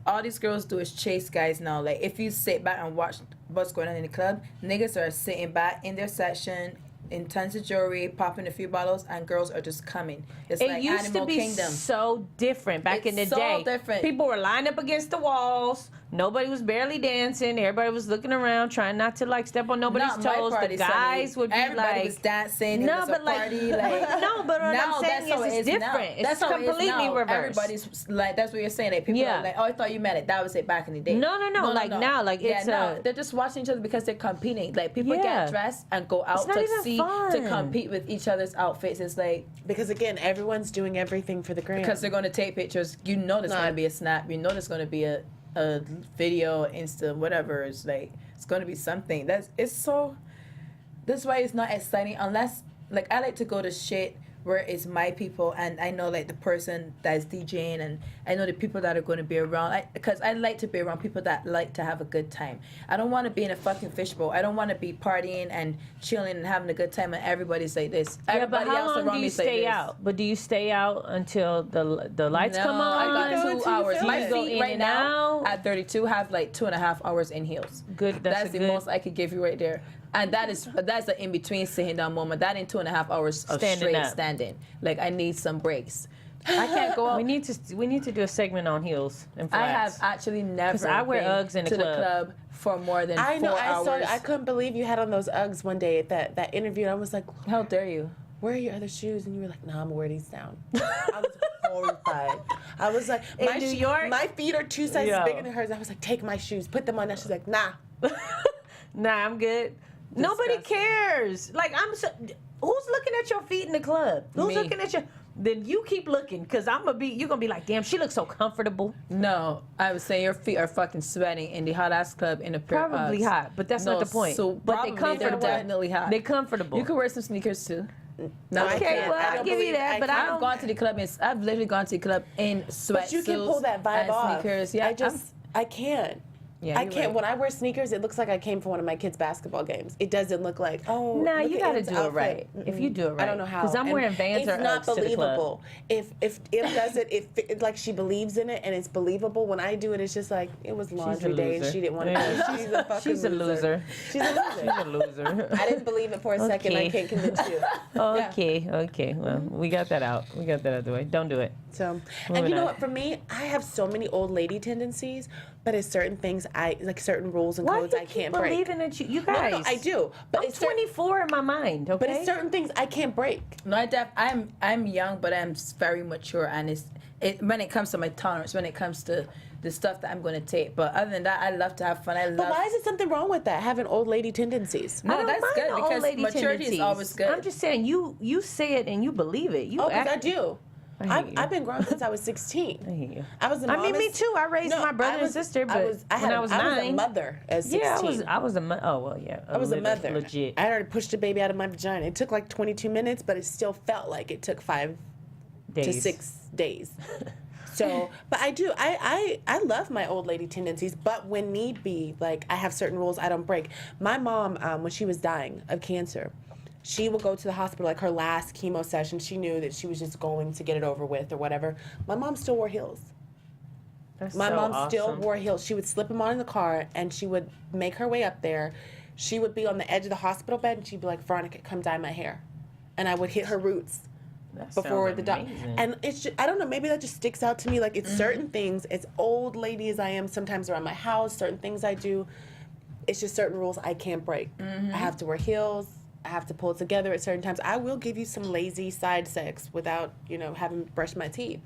all these girls do is chase guys now. Like if you sit back and watch what's going on in the club, niggas are sitting back in their section in tons of jewelry, popping a few bottles, and girls are just coming. It's It like used Animal to be Kingdom. so different back in the It's so day. different. People were lined up against the walls, Nobody was barely dancing. Everybody was looking around, trying not to like step on nobody's Not my toes. party, The guys Sonny. would be Everybody like, was dancing. no, it was but a like, party. Like, no, but what now I'm saying that's how is it it's now. different. It's That's how it is completely now. reversed. Everybody's like, that's what you're saying. Like, people are like, oh, I thought you meant it. That was it back in the day. No. Like now, like it's they're just watching each other because they're competing. Like people Yeah. get dressed and go out not to even see fun. to compete with each other's outfits. It's like Because again, everyone's doing everything for the gram. because they're going to take pictures. You know, there's going to be a snap. You know, there's going to be a video, Insta, whatever. It's like it's going to be something. That's why it's not exciting unless like I like to go to shit where it's my people and I know like the person that's DJing and I know the people that are going to be around because I like to be around people that like to have a good time. I don't want to be in a fucking fishbowl. I don't want to be partying and chilling and having a good time and everybody's like this. Yeah, but Everybody how else long around do me you is like stay this. out? But do you stay out until the lights come on? I go got until 2 you hours. feel My it. Go feet in right and now out. at 32 have like 2.5 hours in heels. Good. That's the most I could give you right there. And that's an in between sitting down moment. That in 2.5 hours of Standing straight up. standing. Like I need some breaks. I can't go out. We need to do a segment on heels and I have flats. actually never I wear been Uggs in the to club. the club for more than I 4 know. hours. I couldn't believe you had on those Uggs one day at that interview. And I was like, How dare you? where are your other shoes? And you were like, nah, I'm gonna wear these down. I was horrified. I was like, In New York? my feet are 2 sizes Yo. bigger than hers. I was like, take my shoes, put them on. Now she's like, nah. Nah, I'm good. Nobody cares. Like who's looking at your feet in the club? Who's Me. looking at your? Then you keep looking, cause you're gonna be like, damn, she looks so comfortable. No, I would say your feet are fucking sweating in the hot ass club in a pair of Probably Uggs. hot, but that's No, not the point. So but they probably comfortable. They're definitely hot. They're comfortable. You could wear some sneakers too. No, I Okay, can't. well, I I'll don't give you believe- that, but I I've don't. gone to the club. I've literally gone to the club in sweatsuits. But you can pull that vibe and off. Sneakers. Yeah, I can't. Yeah, I you're can't. right. When I wear sneakers, it looks like I came from one of my kids' basketball games. It doesn't look like, oh, Nah, look you at gotta M's do it outfit. right. If you do it right. I don't know how. 'Cause I'm And wearing Vans or it's not Uggs to the club. believable. If Em does it, it's like she believes in it and it's believable. When I do it, it's just like it was laundry day and loser. she didn't want to do it. She's a fucking She's a loser. She's a loser. She's a loser. I didn't believe it for a second. I Okay. can't convince you. Okay. Well, we got that out. We got that out of the way. Don't do it. So, and Moving you know on. what? For me, I have so many old lady tendencies, but it's certain things certain rules and Why codes you I keep can't break. believing that you No, guys? no, I do. But I'm it's certain, 24 in my mind. Okay. but it's certain things I can't break. No, I'm young, but I'm very mature, and when it comes to my tolerance, when it comes to the stuff that I'm going to take. But other than that, I love to have fun. But why is it something wrong with that? Having old lady tendencies. I No, don't that's mind good the old because lady maturity is tendencies. always good. I'm just saying, you say it and you believe it. You Oh, because I act. do. I hate you. I've been grown since I was 16. I hear you. I was the I mean, me mama's- too. I raised No, my brother I was- and sister, but I was when I was 9, I was a mother at 16. yeah, I was a mother. Oh well, yeah. I was a mother. Legit. I already pushed the baby out of my vagina. It took like 22 minutes, but it still felt like it took 5 to Days. 6 days. So, but I do. I love my old lady tendencies, but when need be, like I have certain rules I don't break. My mom, when she was dying of cancer, she would go to the hospital, like her last chemo session. She knew that she was just going to get it over with or whatever. My mom still wore heels. That's My so mom still awesome. wore heels. She would slip them on in the car, and she would make her way up there. She would be on the edge of the hospital bed, and she'd be like, "Veronica, come dye my hair," and I would hit her roots That before sounds the doctor. amazing. And it's just, I don't know, maybe that just sticks out to me. Like it's certain things, as old lady as I am, sometimes around my house, certain things I do, it's just certain rules I can't break. I have to wear heels. I have to pull it together at certain times. I will give you some lazy side sex without, having brushed my teeth.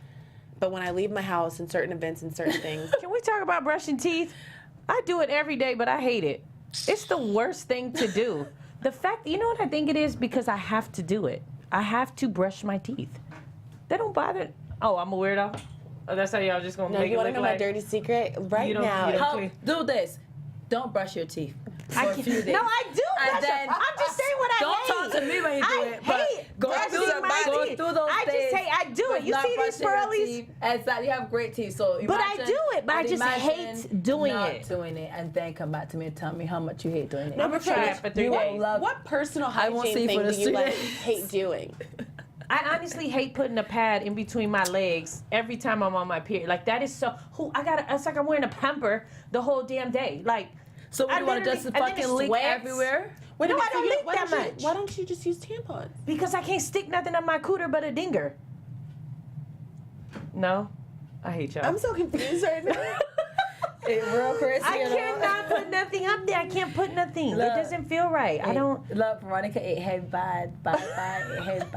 But when I leave my house and certain events and certain things, Can we talk about brushing teeth? I do it every day, but I hate it. It's the worst thing to do. The fact, you know what I think it is? Because I have to do it. I have to brush my teeth. They don't bother. Oh, I'm a weirdo? Oh, that's how y'all just gonna no, make you it want to look know like... my dirty secret? Right You don't- now, you don't- Help, Okay. do this. Don't brush your teeth for a few days. No, I do. And brush then them. I'm just saying what I don't hate. talk to me when you do I it, but hate go brushing through my go teeth. through those I days just say I do with it. You not see these brushing your pearlies? teeth. Exactly. You have great teeth, so But I imagine- do it, but I just imagine hate doing not it. doing it, and then come back to me and tell me how much you hate doing it. I'm gonna try it for 3 You will days. love- what personal I won't hygiene see for thing the do you like 3 days. hate doing? I honestly hate putting a pad in between my legs every time I'm on my period. Like that is so. It's like I'm wearing a pamper the whole damn day. Like. So I you want to just literally- and then fucking it leak sweats. everywhere? Wait a No, minute, I don't leak why that don't much. Why don't you just use tampons? Because I can't stick nothing on my cooter but a dinger. No? I hate y'all. I'm so confused right now. Real crazy. I you know? cannot put nothing up there. I can't put nothing. It Look. doesn't feel right. I don't. Look, Veronica, it had bad. It had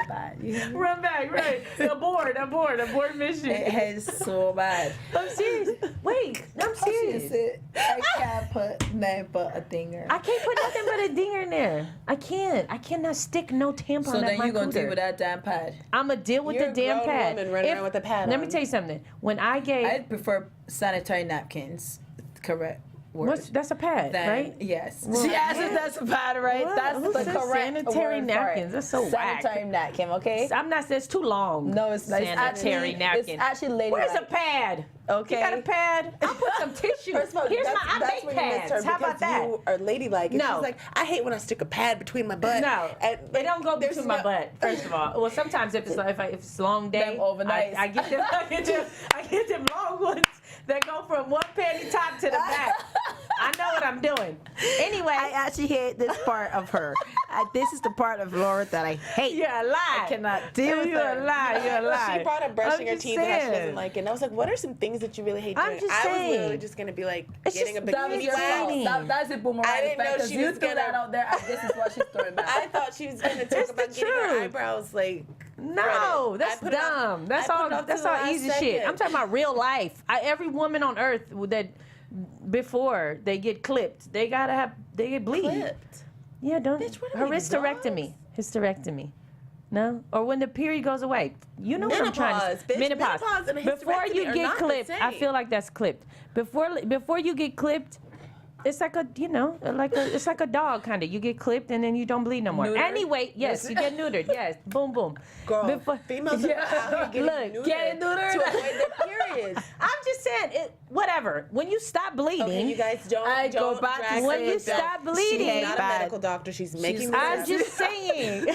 bad. You hear me? Run back, right. Abort mission. It has so bad. I'm serious. Wait, I'm serious. I can't put nothing but a dinger. I can't put nothing but a dinger in there. I can't. I cannot stick no tampon So at then my you gonna cooter. deal with that damn pad. I'm gonna deal with You're the a damn grown pad. woman running around with a pad Let on. me tell you something. When I gave, I prefer sanitary napkins. Correct word. that's a pad, Then, right? Yes. Well, Yes, that's a pad, right? What? That's Who the said correct sanitary word napkins? For it. That's so whack. Sanitary napkin, okay? I'm not. That's too long. No, it's not. Sanitary napkin. It's actually ladylike. Where's a pad? Okay. You got a pad? I'll put some tissue. First of all, Here's that's, my. I that's make where you missed her pads. How about because that? You are ladylike. And No. She's like, I hate when I stick a pad between my butt. No, And, they don't go there's between my no- butt. First of all, well, sometimes if it's if it's a long day, Them overnights. I get them. I get them long ones that go from one panty top to the back. I know what I'm doing. Anyway, I actually hate this part of her. This is the part of Laura that I hate. you're a lie. I cannot deal with You're her. a lie. You're a lie. She brought up brushing her I'm just teeth and how she saying. doesn't like it. And I was like, what are some things that you really hate I'm doing? just I was literally saying. just gonna be like It's getting a just- That was bikini your fault. wax. saying. That's a boomerang I didn't know effect. 'Cause she you was threw gonna- that out there, and this is what she's throwing back. I thought she was gonna talk It's about the getting her truth. eyebrows like No, threaded. that's I put it off- dumb. That's I put all. it off to That's the all last easy shit. second. I'm talking about real life. Every woman on earth that before they get clipped, they get bleed. Clipped. Yeah, don't. Bitch, what Her are we, hysterectomy. Hysterectomy. No, or when the period goes away. You know what I'm trying to Menopause, bitch. Menopause and a Before hysterectomy you are get not the clipped, I same. feel like that's clipped. Before you get clipped, it's like it's like a dog kind of. You get clipped and then you don't bleed no more. Neutered? Anyway, yes, you get neutered. Yes, boom, boom. Girl, females are out here Look, getting getting neutered. to avoid their periods. I'm just saying, whatever. When you stop bleeding, Okay, you guys don't. I go don't back to drag when her you with that. stop bleeding, She's not a bad. medical doctor. She's making. I'm this up. just saying.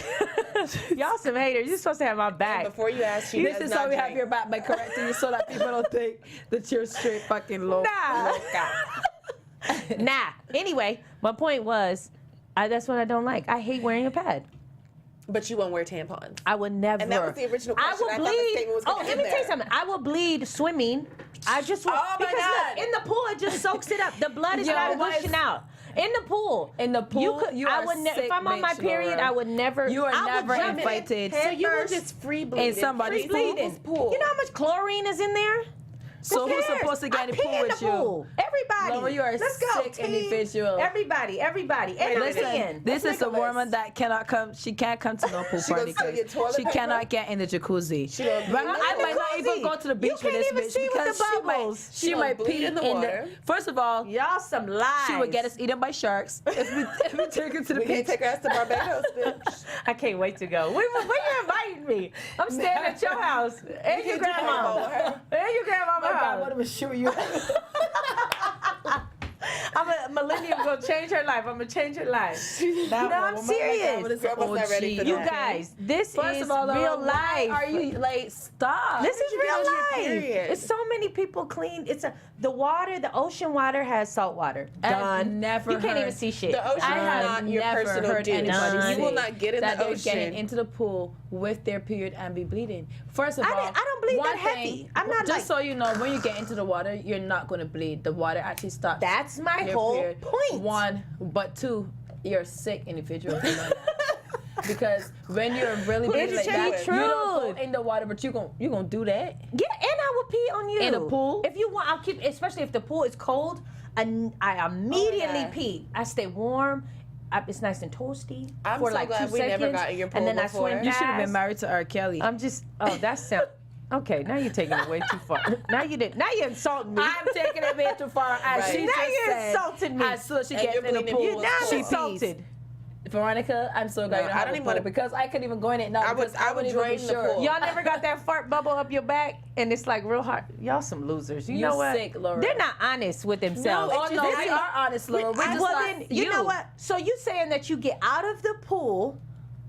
Y'all some haters. You're supposed to have my back. Before you ask, she This does is not how we have drink. your back by correcting you so that people don't think that you're straight fucking low. Nah. Nah. Anyway, my point was, that's what I don't like. I hate wearing a pad. But you won't wear tampons. I would never. And that was the original I question. will I thought the bleed. statement was gonna Let end me tell you there. something. I will bleed swimming. I just will. Oh my because God. Look, in the pool, it just soaks it up. The blood is Yo, not my- gushing out. In the pool. In the pool, you I are would sick, if I'm on my bitch, period, Laura. I would never. You are I would never jump in invited. So you were head just first free bleeding. In somebody's Free pool. bleeding pool. You know how much chlorine is in there? So Who who's cares? supposed to get I in the pee pool in with the you? pool. Everybody. Laura, you are a Let's go, sick team. individual. Everybody. And I'm Listen, peeing. this Let's is a make a woman list. that cannot come. She can't come to no pool She gonna party. steal your guys. toilet She paper? cannot get in the jacuzzi. She gonna Right? bleed I in the might not even jacuzzi. go to the beach You with can't this even bitch see with the because she bubbles. might She gonna might bleed pee in the water. First of all, Y'all some lies. she would get us eaten by sharks if we take her to the We can't beach. take her ass to Barbados, bitch. I can't wait to go. Where you inviting me? I'm staying at your house and your can't do grandma that with her. and your grandma's My God, house. what am I shoot you? I'm a millennium gonna change her life. I'm gonna change her life. That No, I'm woman, serious. what is Grandma's not ready for OG? You that. guys, this First is of all, real why life. are you like stop? This is you get real on your life. period? It's so many people clean. The water, the ocean water has salt water. I've Done. never You can't heard- even see shit. The ocean I is have not your never personal heard douche. anybody You You will say not get in that the they're ocean. getting into the pool with their period and be bleeding. First of all, I don't bleed one that heavy. thing- I'm not just like- so you know, when you get into the water, you're not going to bleed. The water actually stops. That's my your whole period. point. One, but two, you're a sick individual. If you know that. Because when you're really bleeding like It's that, true. you don't go in the water, but you gonna do that. Yeah, and I will pee on you. In a pool? If you want, I'll keep, especially if the pool is cold, and I immediately God. pee. I stay warm. It's nice and toasty I'm for so like glad 2 we seconds. never got in your pool and then before. I swim You should have past. been married to R. Kelly. I'm just, that sound, okay, now you're taking it way too far. Now you're insulting me. I'm taking it way too far. As Right. she Now just you're said, insulting me. As soon as she And gets you're in the bleeding pool, people Now as she I'm well. pees. insulted. Veronica, I'm so glad No, you don't I have don't a even pool wanna- because I couldn't even go in it now. I would- because I would wouldn't even drain be the sure. pool. Y'all never got that fart bubble up your back, and it's like real hard. Y'all some losers. You You know what? sick, Laura. They're not honest with themselves. No, Oh it's no, just- we are honest, Laura. We're just well, not then, you know what? So you saying that you get out of the pool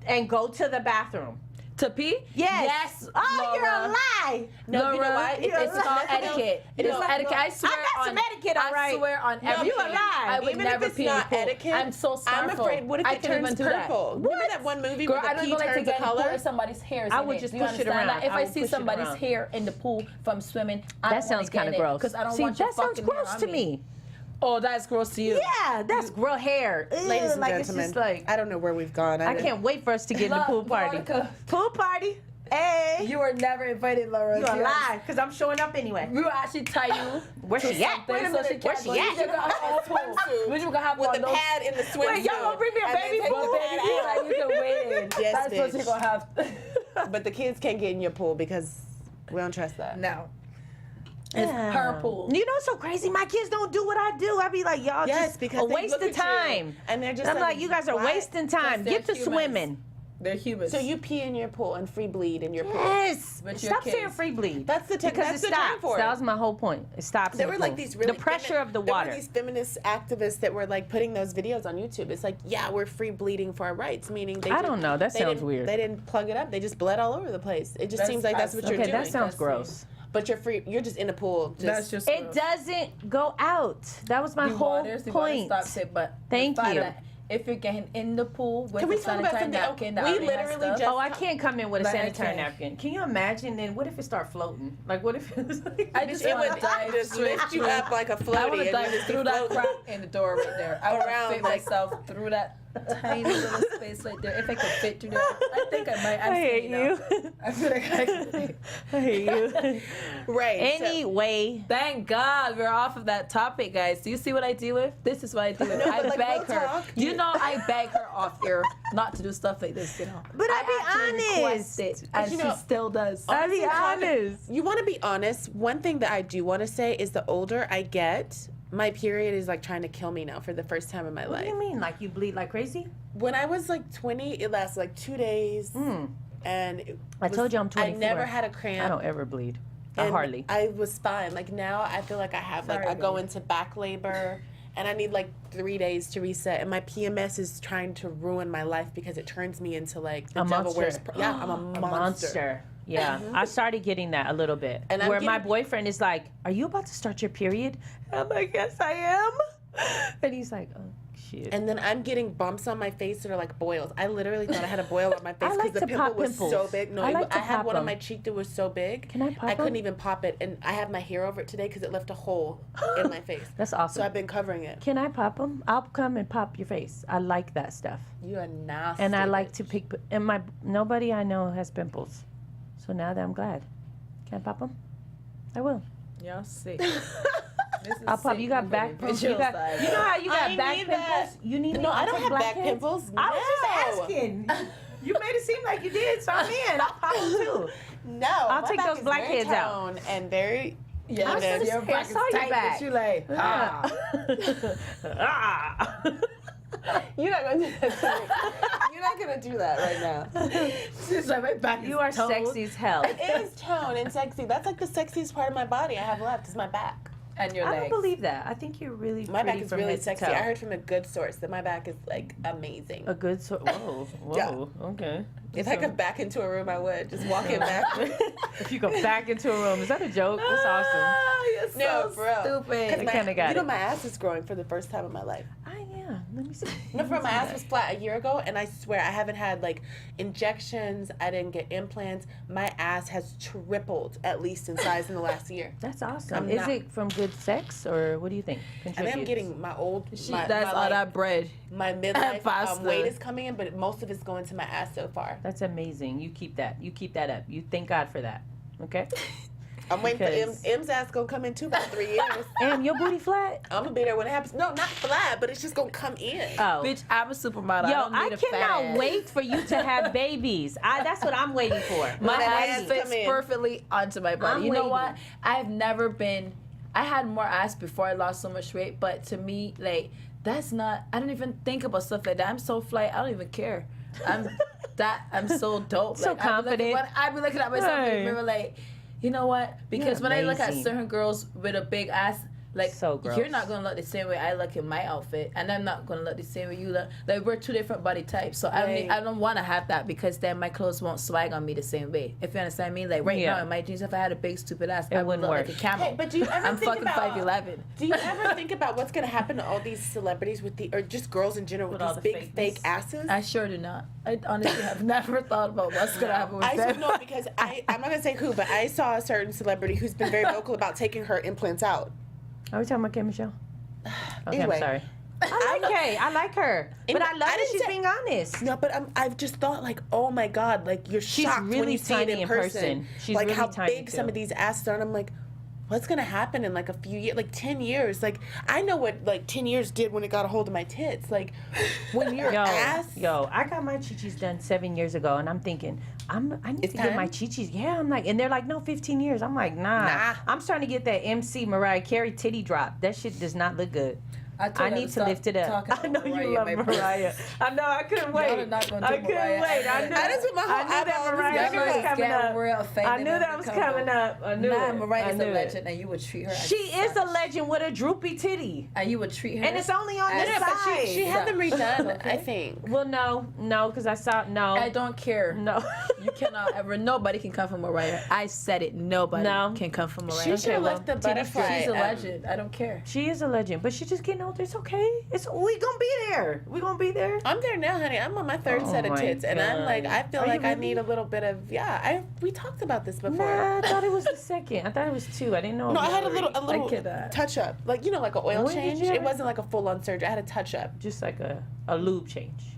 and go to the bathroom. To pee? Yes. Yes. Oh, Laura. you're a lie. No, you know what? It's called etiquette. It's etiquette. I swear I got some etiquette, all I right. swear on No, everything. you a lie. I would Even never if it's pee in not the pool. etiquette, I'm so I'm scornful. afraid. What if I it can't even turns do that. purple? Remember that one movie Girl, where the I don't pee even like to turns get in the pool color? if somebody's hair is I in would it. just Do you push it understand around. that? If I I would see push it somebody's around. hair in the pool from swimming, I That sounds kind of gross. because I don't See, want your that sounds fucking gross hair to on me. Oh, that's gross to you. Yeah, that's gross hair. Ugh, Ladies and like, gentlemen, it's just like, I don't know where we've gone. I can't wait for us to get in the Look, pool party. Veronica. Pool party? Hey. You were never invited, Laura. You a lie, because I'm showing up anyway. We will actually tie you. Where she at? Wait a minute. Where she at? You gonna have a swimsuit. We gonna have With one the of those. pad in the swimsuit. Wait, y'all gonna bring me a and then baby take pool? the pad Baby, out. like you can wait in. Yes, That's what bitch. you're gonna have. But the kids can't get in your pool because we don't trust that. No. It's her pool. You know what's so crazy? My kids don't do what I do. I be like, y'all Yes, just because a they waste look of at you, time. and they're just I'm like, you guys are why? wasting time. Because Get to they're humans. swimming. They're humans. So you pee in your pool and free bleed in your pool. Yes. With your Stop kids. saying free bleed. That's the because that's it the term stops. for it. That was my whole point. It stops. There in were the like pool. these really the pressure of the There water. were these feminist activists that were like putting those videos on YouTube. It's like, yeah, we're free bleeding for our rights, meaning they I don't know. That they sounds didn't- weird. They didn't plug it up. They just bled all over the place. It just That's seems like that's what you're Okay, doing. that sounds That's gross. But you're free. You're just in a pool. Just, That's just It doesn't go out. That was my whole point. Stops it, but Thank the fact you. that if you're getting in the pool with Can we a talk about sanitary something? napkin, that We already has literally stuff, just- Oh, I can't come in with a Like, I sanitary can't. napkin. Can you imagine? Then what if it start floating? Like, what if it's like, I just it want would to dive just straight lift you through. up like a I want floaty. to and dive you just be through that floating. crack in the door right there. I want Around, to fit like- myself through that tiny little space right there. If I could fit through there, I think I might. I'm I hate saying now. you. I feel like I could. I hate you. Right. so- Anyway, Thank God we're off of that topic, guys. Do you see what I deal with? This is what I deal with. No, I but, like, beg real her. talk, You know, I beg her off here not to do stuff like this. You know, But I'll be actually honest. request it, and You she know, still does. I'll be Honestly, honest. You want to be honest. One thing that I do want to say is the older I get, my period is like trying to kill me now for the first time in my What life. do you mean? Like you bleed like crazy? When I was like 20, it lasted like 2 days. And it I was- told you I'm I 24. never had a cramp. I don't ever bleed. and Hardly. I was fine. Like now I feel like I have like Sorry, I go babe. into back labor and I need like 3 days to reset. And my PMS is trying to ruin my life because it turns me into like the A devil monster. wears yeah, I'm a monster. Yeah, I started getting that a little bit. And I'm where my getting- boyfriend is like, "Are you about to start your period?" And I'm like, "Yes, I am." And he's like, "Oh shit." And then I'm getting bumps on my face that are like boils. I literally thought I had a boil on my face I like because the to pimple pop was pimples. so big. No, I like to I had pop one on them. my cheek that was so big. Can I pop I couldn't them? even pop it, and I have my hair over it today because it left a hole in my face. That's awesome. So I've been covering it. Can I pop them? I'll come and pop your face. I like that stuff. You are nasty. And I like bitch. to pick. And nobody I know has pimples, so now that I'm glad. Can I pop them? I will. Y'all sick. I'll pop. You got back pimples. You know how you got I back need pimples? that. You need me? No, I I'll don't take have back blackheads? pimples. I was No. just asking. You made it seem like you did, so I'm in. I'll pop them too. No, I'll my take back those is blackheads very out. toned and very. Yeah, I was even. gonna your say, back I is saw your tight, back. but you like, ah. Ah. You're not gonna do that. To me. You're not gonna do that right now. She's like, my back is You are toned. sexy as hell. It is toned and sexy. That's like the sexiest part of my body I have left is my back. And your I legs. don't believe that. I think you're really My back pretty is from really head to sexy. toe. I heard from a good source that my back is like amazing. A good whoa, whoa, okay. If I could back into a room, I would just walk in back. If you go back into a room, is that a joke? That's awesome. Oh, you're No, so for real. stupid. I kinda got You know, it. my ass is growing for the first time in my life. Let me see. No, for my ass was flat a year ago, and I swear I haven't had like injections. I didn't get implants. My ass has tripled at least in size in the last year. That's awesome. I'm Is not- it from good sex or what do you think? I think I'm Contributes? getting my old. my, That's my, all like, that bread. my midlife Pasta. weight is coming in, but most of it's going to my ass so far. That's amazing. You keep that. You keep that up. You thank God for that. Okay. I'm waiting for Because- M's ass gonna come in too about 3 years. And your booty flat? I'm gonna be there when it happens. No, not flat, but it's just gonna come in. Oh. Bitch, I'm a supermodel. Yo, I don't need I a fat cannot ass. wait for you to have babies. That's what I'm waiting for. My When that ass ass fits come in. perfectly onto my body. I'm You know waiting. what? I've never been. I had more ass before I lost so much weight, but to me, like that's not. I don't even think about stuff like that. I'm so fly. I don't even care. I'm so dope. So like, confident. I be looking at myself in Hey. the mirror like, you know what? Because You're when I look at amazing. certain girls with a big ass, Like, So gross. you're not gonna look the same way I look in my outfit, and I'm not gonna look the same way you look. Like, we're two different body types, so I don't want to have that because then my clothes won't swag on me the same way. If you understand me, like now in my jeans, if I had a big stupid ass, I would wouldn't look work. like a camel. Hey, but do you ever I'm think fucking about 5'11". Do you ever think about what's gonna happen to all these celebrities or just girls in general with all these the big fake asses? I sure do not. I honestly have never thought about what's gonna happen with I them. know because I'm not gonna say who, but I saw a certain celebrity who's been very vocal about taking her implants out. Are we talking about Kim Michelle? Okay, Anyway. I'm sorry. I like Kay. I like her. But I love that didn't she's say- being honest. No, but I've just thought like, oh my god, like you're shocked when really you see it tiny in in person. person. She's like really how tiny, big some too. of these asses are, and I'm like, what's gonna happen in like a few years, like 10 years? Like I know what like 10 years did when it got a hold of my tits. Like when your ass. I got my chichis done 7 years ago, and I'm thinking, I need It's to get time? my chichis. Yeah, I'm like, and they're like, no, 15 years. I'm like, nah. I'm starting to get that MC Mariah Carey titty drop. That shit does not look good. I need to lift it up. I know you love Mariah. I know. I couldn't wait. Y'all are not gonna do I couldn't Mariah. wait. I knew. I just put my whole I knew that eyeball on Mariah this shit was girl. coming Get up. real fake, I they knew never that was come coming up. I knew it. Mariah I is knew a it. legend, and you would treat her. As She is a such. legend with a droopy titty. And you would treat her. And it's only on as this But side. she had them redone, Okay. I think. Well, no, because I saw I don't care. No. You cannot ever. Nobody can come from Mariah. I said it. Nobody No. can come from Mariah. She should have well, left the butterfly. She's a legend. I don't care. She is a legend, but she's just getting older. It's okay. We gonna be there. We gonna be there. I'm there now, honey. I'm on my third Oh set of my tits, and I'm like, God. I feel Are you like I really? need a little bit of we talked about this before. Nah, I thought it was the second. I thought it was two. I didn't know. No, I about had a three. little could, touch up, like like an oil When did change. you have It it? wasn't like a full on surgery. I had a touch up. Just like a lube change.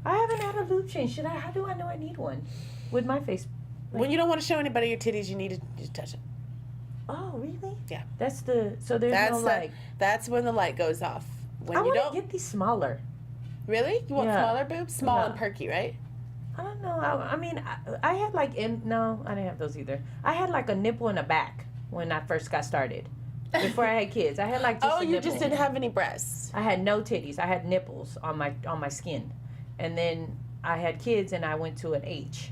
I haven't had a lube change. How do I know I need one? With my face. When you don't want to show anybody your titties, you need to just touch it. Oh, really? Yeah. That's so there's That's no like. that's when the light goes off. When I you want don't to get these smaller. really, you want Yeah. smaller boobs, small Yeah. and perky, right? I don't know. I mean, I had like no, I didn't have those either. I had like a nipple in the back when I first got started. Before I had kids, I had like just Oh, a you nipple. just didn't have any breasts. I had no titties. I had nipples on my skin, and then I had kids, and I went to an H,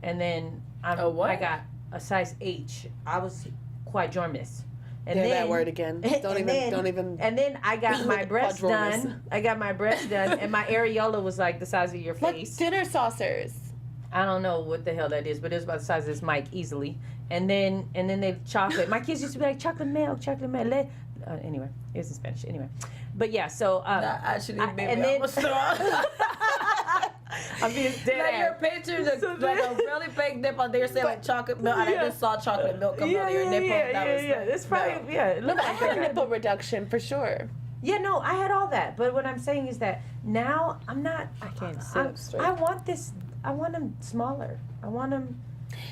and then A what? I got a size H. I was quadriormous. And Hear then, that word again. Don't even. And then I got my breast Quadriormous. done. I got my breast done, and my areola was like the size of your Like face. dinner saucers. I don't know what the hell that is, but it was about the size of this mic easily. And then they chocolate. My kids used to be like chocolate milk. Anyway, it was in Spanish. Anyway, but yeah. So That actually made and me then almost throw. I'm being dead Like your ass. pictures, So like a then- really big nip on there saying like chocolate milk, and Yeah. I just saw chocolate milk come out of your nipple. That was like, It's probably It No, looked but I like had a that. nipple reduction for sure. Yeah, no, I had all that. But what I'm saying is that now I'm not. I can't sit up straight. I want this. I want them smaller. I want them.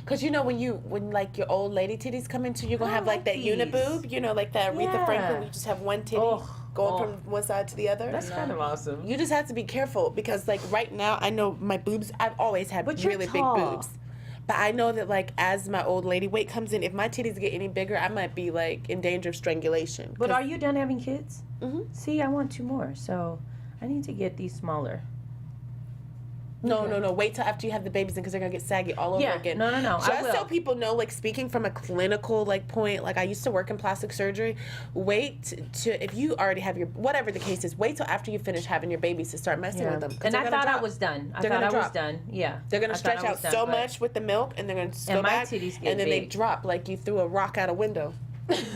Cause you know when like your old lady titties come into, you're gonna I have like that like these. uniboob, you know, like that Aretha Yeah. Franklin, where you just have one titty Oh, going oh. from one side to the other. That's kind of awesome. You just have to be careful because like right now I know my boobs. I've always had But you're really tall. big boobs, but I know that like as my old lady weight comes in, if my titties get any bigger, I might be like in danger of strangulation. But are you done having kids? Mhm. See, I want 2 more, so I need to get these smaller. No. Wait till after you have the babies because they're gonna get saggy all over Yeah, again. no. I Just will. so people know, like speaking from a clinical like point, like I used to work in plastic surgery. Wait to if you already have your whatever the case is. Wait till after you finish having your babies to start messing with them. 'cause And they're I gonna thought I drop. was done. I They're thought gonna I was drop. done. Yeah. They're gonna I thought stretch I out was done, so but- much with the milk, and they're gonna go And my back, titties get and then they big. drop like you threw a rock out a window.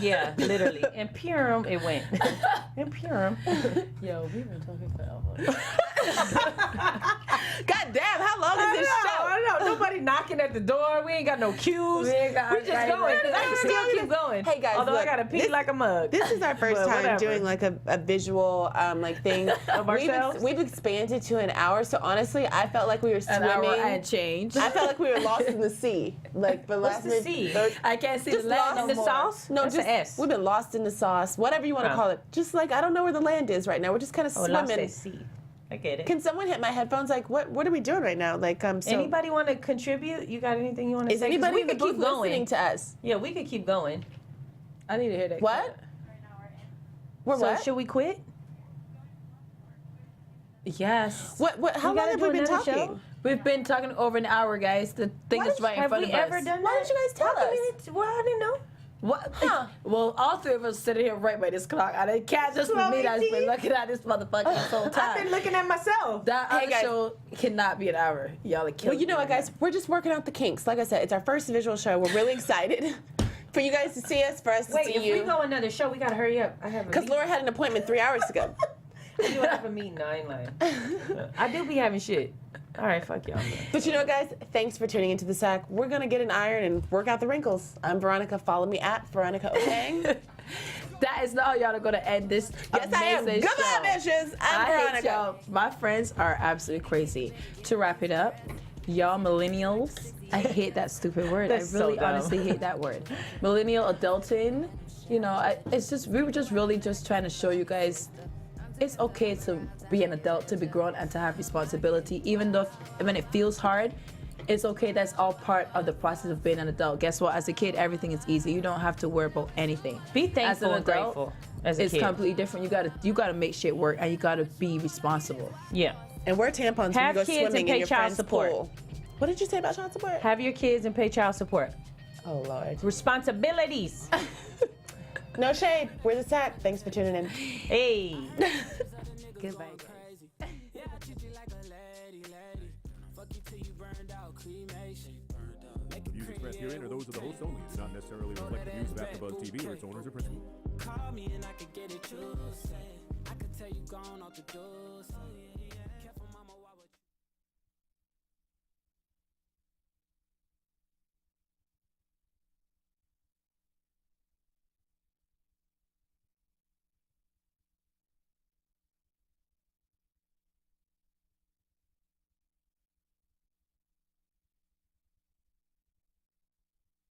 Yeah, literally. In Purim, it went. In Purim. Yo, we've been talking forever. God damn! How long is this show? I don't know. Nobody knocking at the door. We ain't got no cues. We ain't got- We just right, going. right, 'Cause I can right. still keep going. Hey, guys, Although look, I gotta pee this- like a mug. This is our first But time whatever. doing like a visual like thing. Of ourselves? We've expanded to an hour, so honestly, I felt like we were An swimming. hour and change. I felt like we were lost in the sea. Like the What's last the minute- sea? third- I can't see Just the land lost no In the more. sauce? No, That's just an S. we've been lost in the sauce, whatever you want to Oh. call it. Just like I don't know where the land is right now. We're just kind of Oh, lost swimming. at sea. I get it. Can someone hit my headphones? Like, what are we doing right now? Like, so Anybody want to contribute? You got anything you want to is say? 'Cause anybody we in the could booth keep going. listening to us? Yeah, we could keep going. I need to hear that. What? We're So what? should we quit? Yes. What? How We long gotta have do we been another talking? show? We've been talking over an hour, guys. The thing is right in Have front we of us. ever done Why that? don't you guys tell How come us? you didn't- Well, I didn't know. What? Huh. Well, all three of us sitting here right by this clock. I didn't catch just for me that's been looking at this motherfucker this whole time. I've been looking at myself. That Hey, other guys. show cannot be an hour. Y'all are killing Well, you know me what, right guys? We're just working out the kinks. Like I said, it's our first visual show. We're really excited for you guys to see us, for us to Wait, see if you. we go another show, we gotta hurry up. I have a Because Laura had an appointment 3 hours ago. I do have a meeting. I ain't lying. I do be having shit. All right, fuck y'all. But you know what, guys? Thanks for tuning into the SAC. We're going to get an iron and work out the wrinkles. I'm Veronica. Follow me at Veronica O'Kang. That is not how y'all are gonna end this Yes, I am. amazing Goodbye, show. bitches. I'm I hate Veronica. y'all. My friends are absolutely crazy. To wrap it up, y'all millennials. I hate that stupid word. That's I really so dumb. honestly hate that word. Millennial adulting. You know, it's just we were just really just trying to show you guys it's okay to be an adult, to be grown, and to have responsibility, even though when it feels hard. It's okay. That's all part of the process of being an adult. Guess what? As a kid, everything is easy. You don't have to worry about anything. Be As thankful an and adult, grateful as a it's kid. completely different. You gotta make shit work, and you gotta be responsible. Yeah. And wear tampons Have when you go kids and swimming pay in your child friend's support. pool. What did you say about child support? Have your kids and pay child support. Oh, Lord. Responsibilities. No shade. We're the SAC. Thanks for tuning in. Hey. Goodbye. Yeah, I treat you like a lady. Fuck you till you burned out, cremation. The views expressed herein are those of the hosts only. Do not necessarily reflect the views of AfterBuzz TV or its owners or principals. Call me and I could get it, you say. I could tell you gone off the door, say.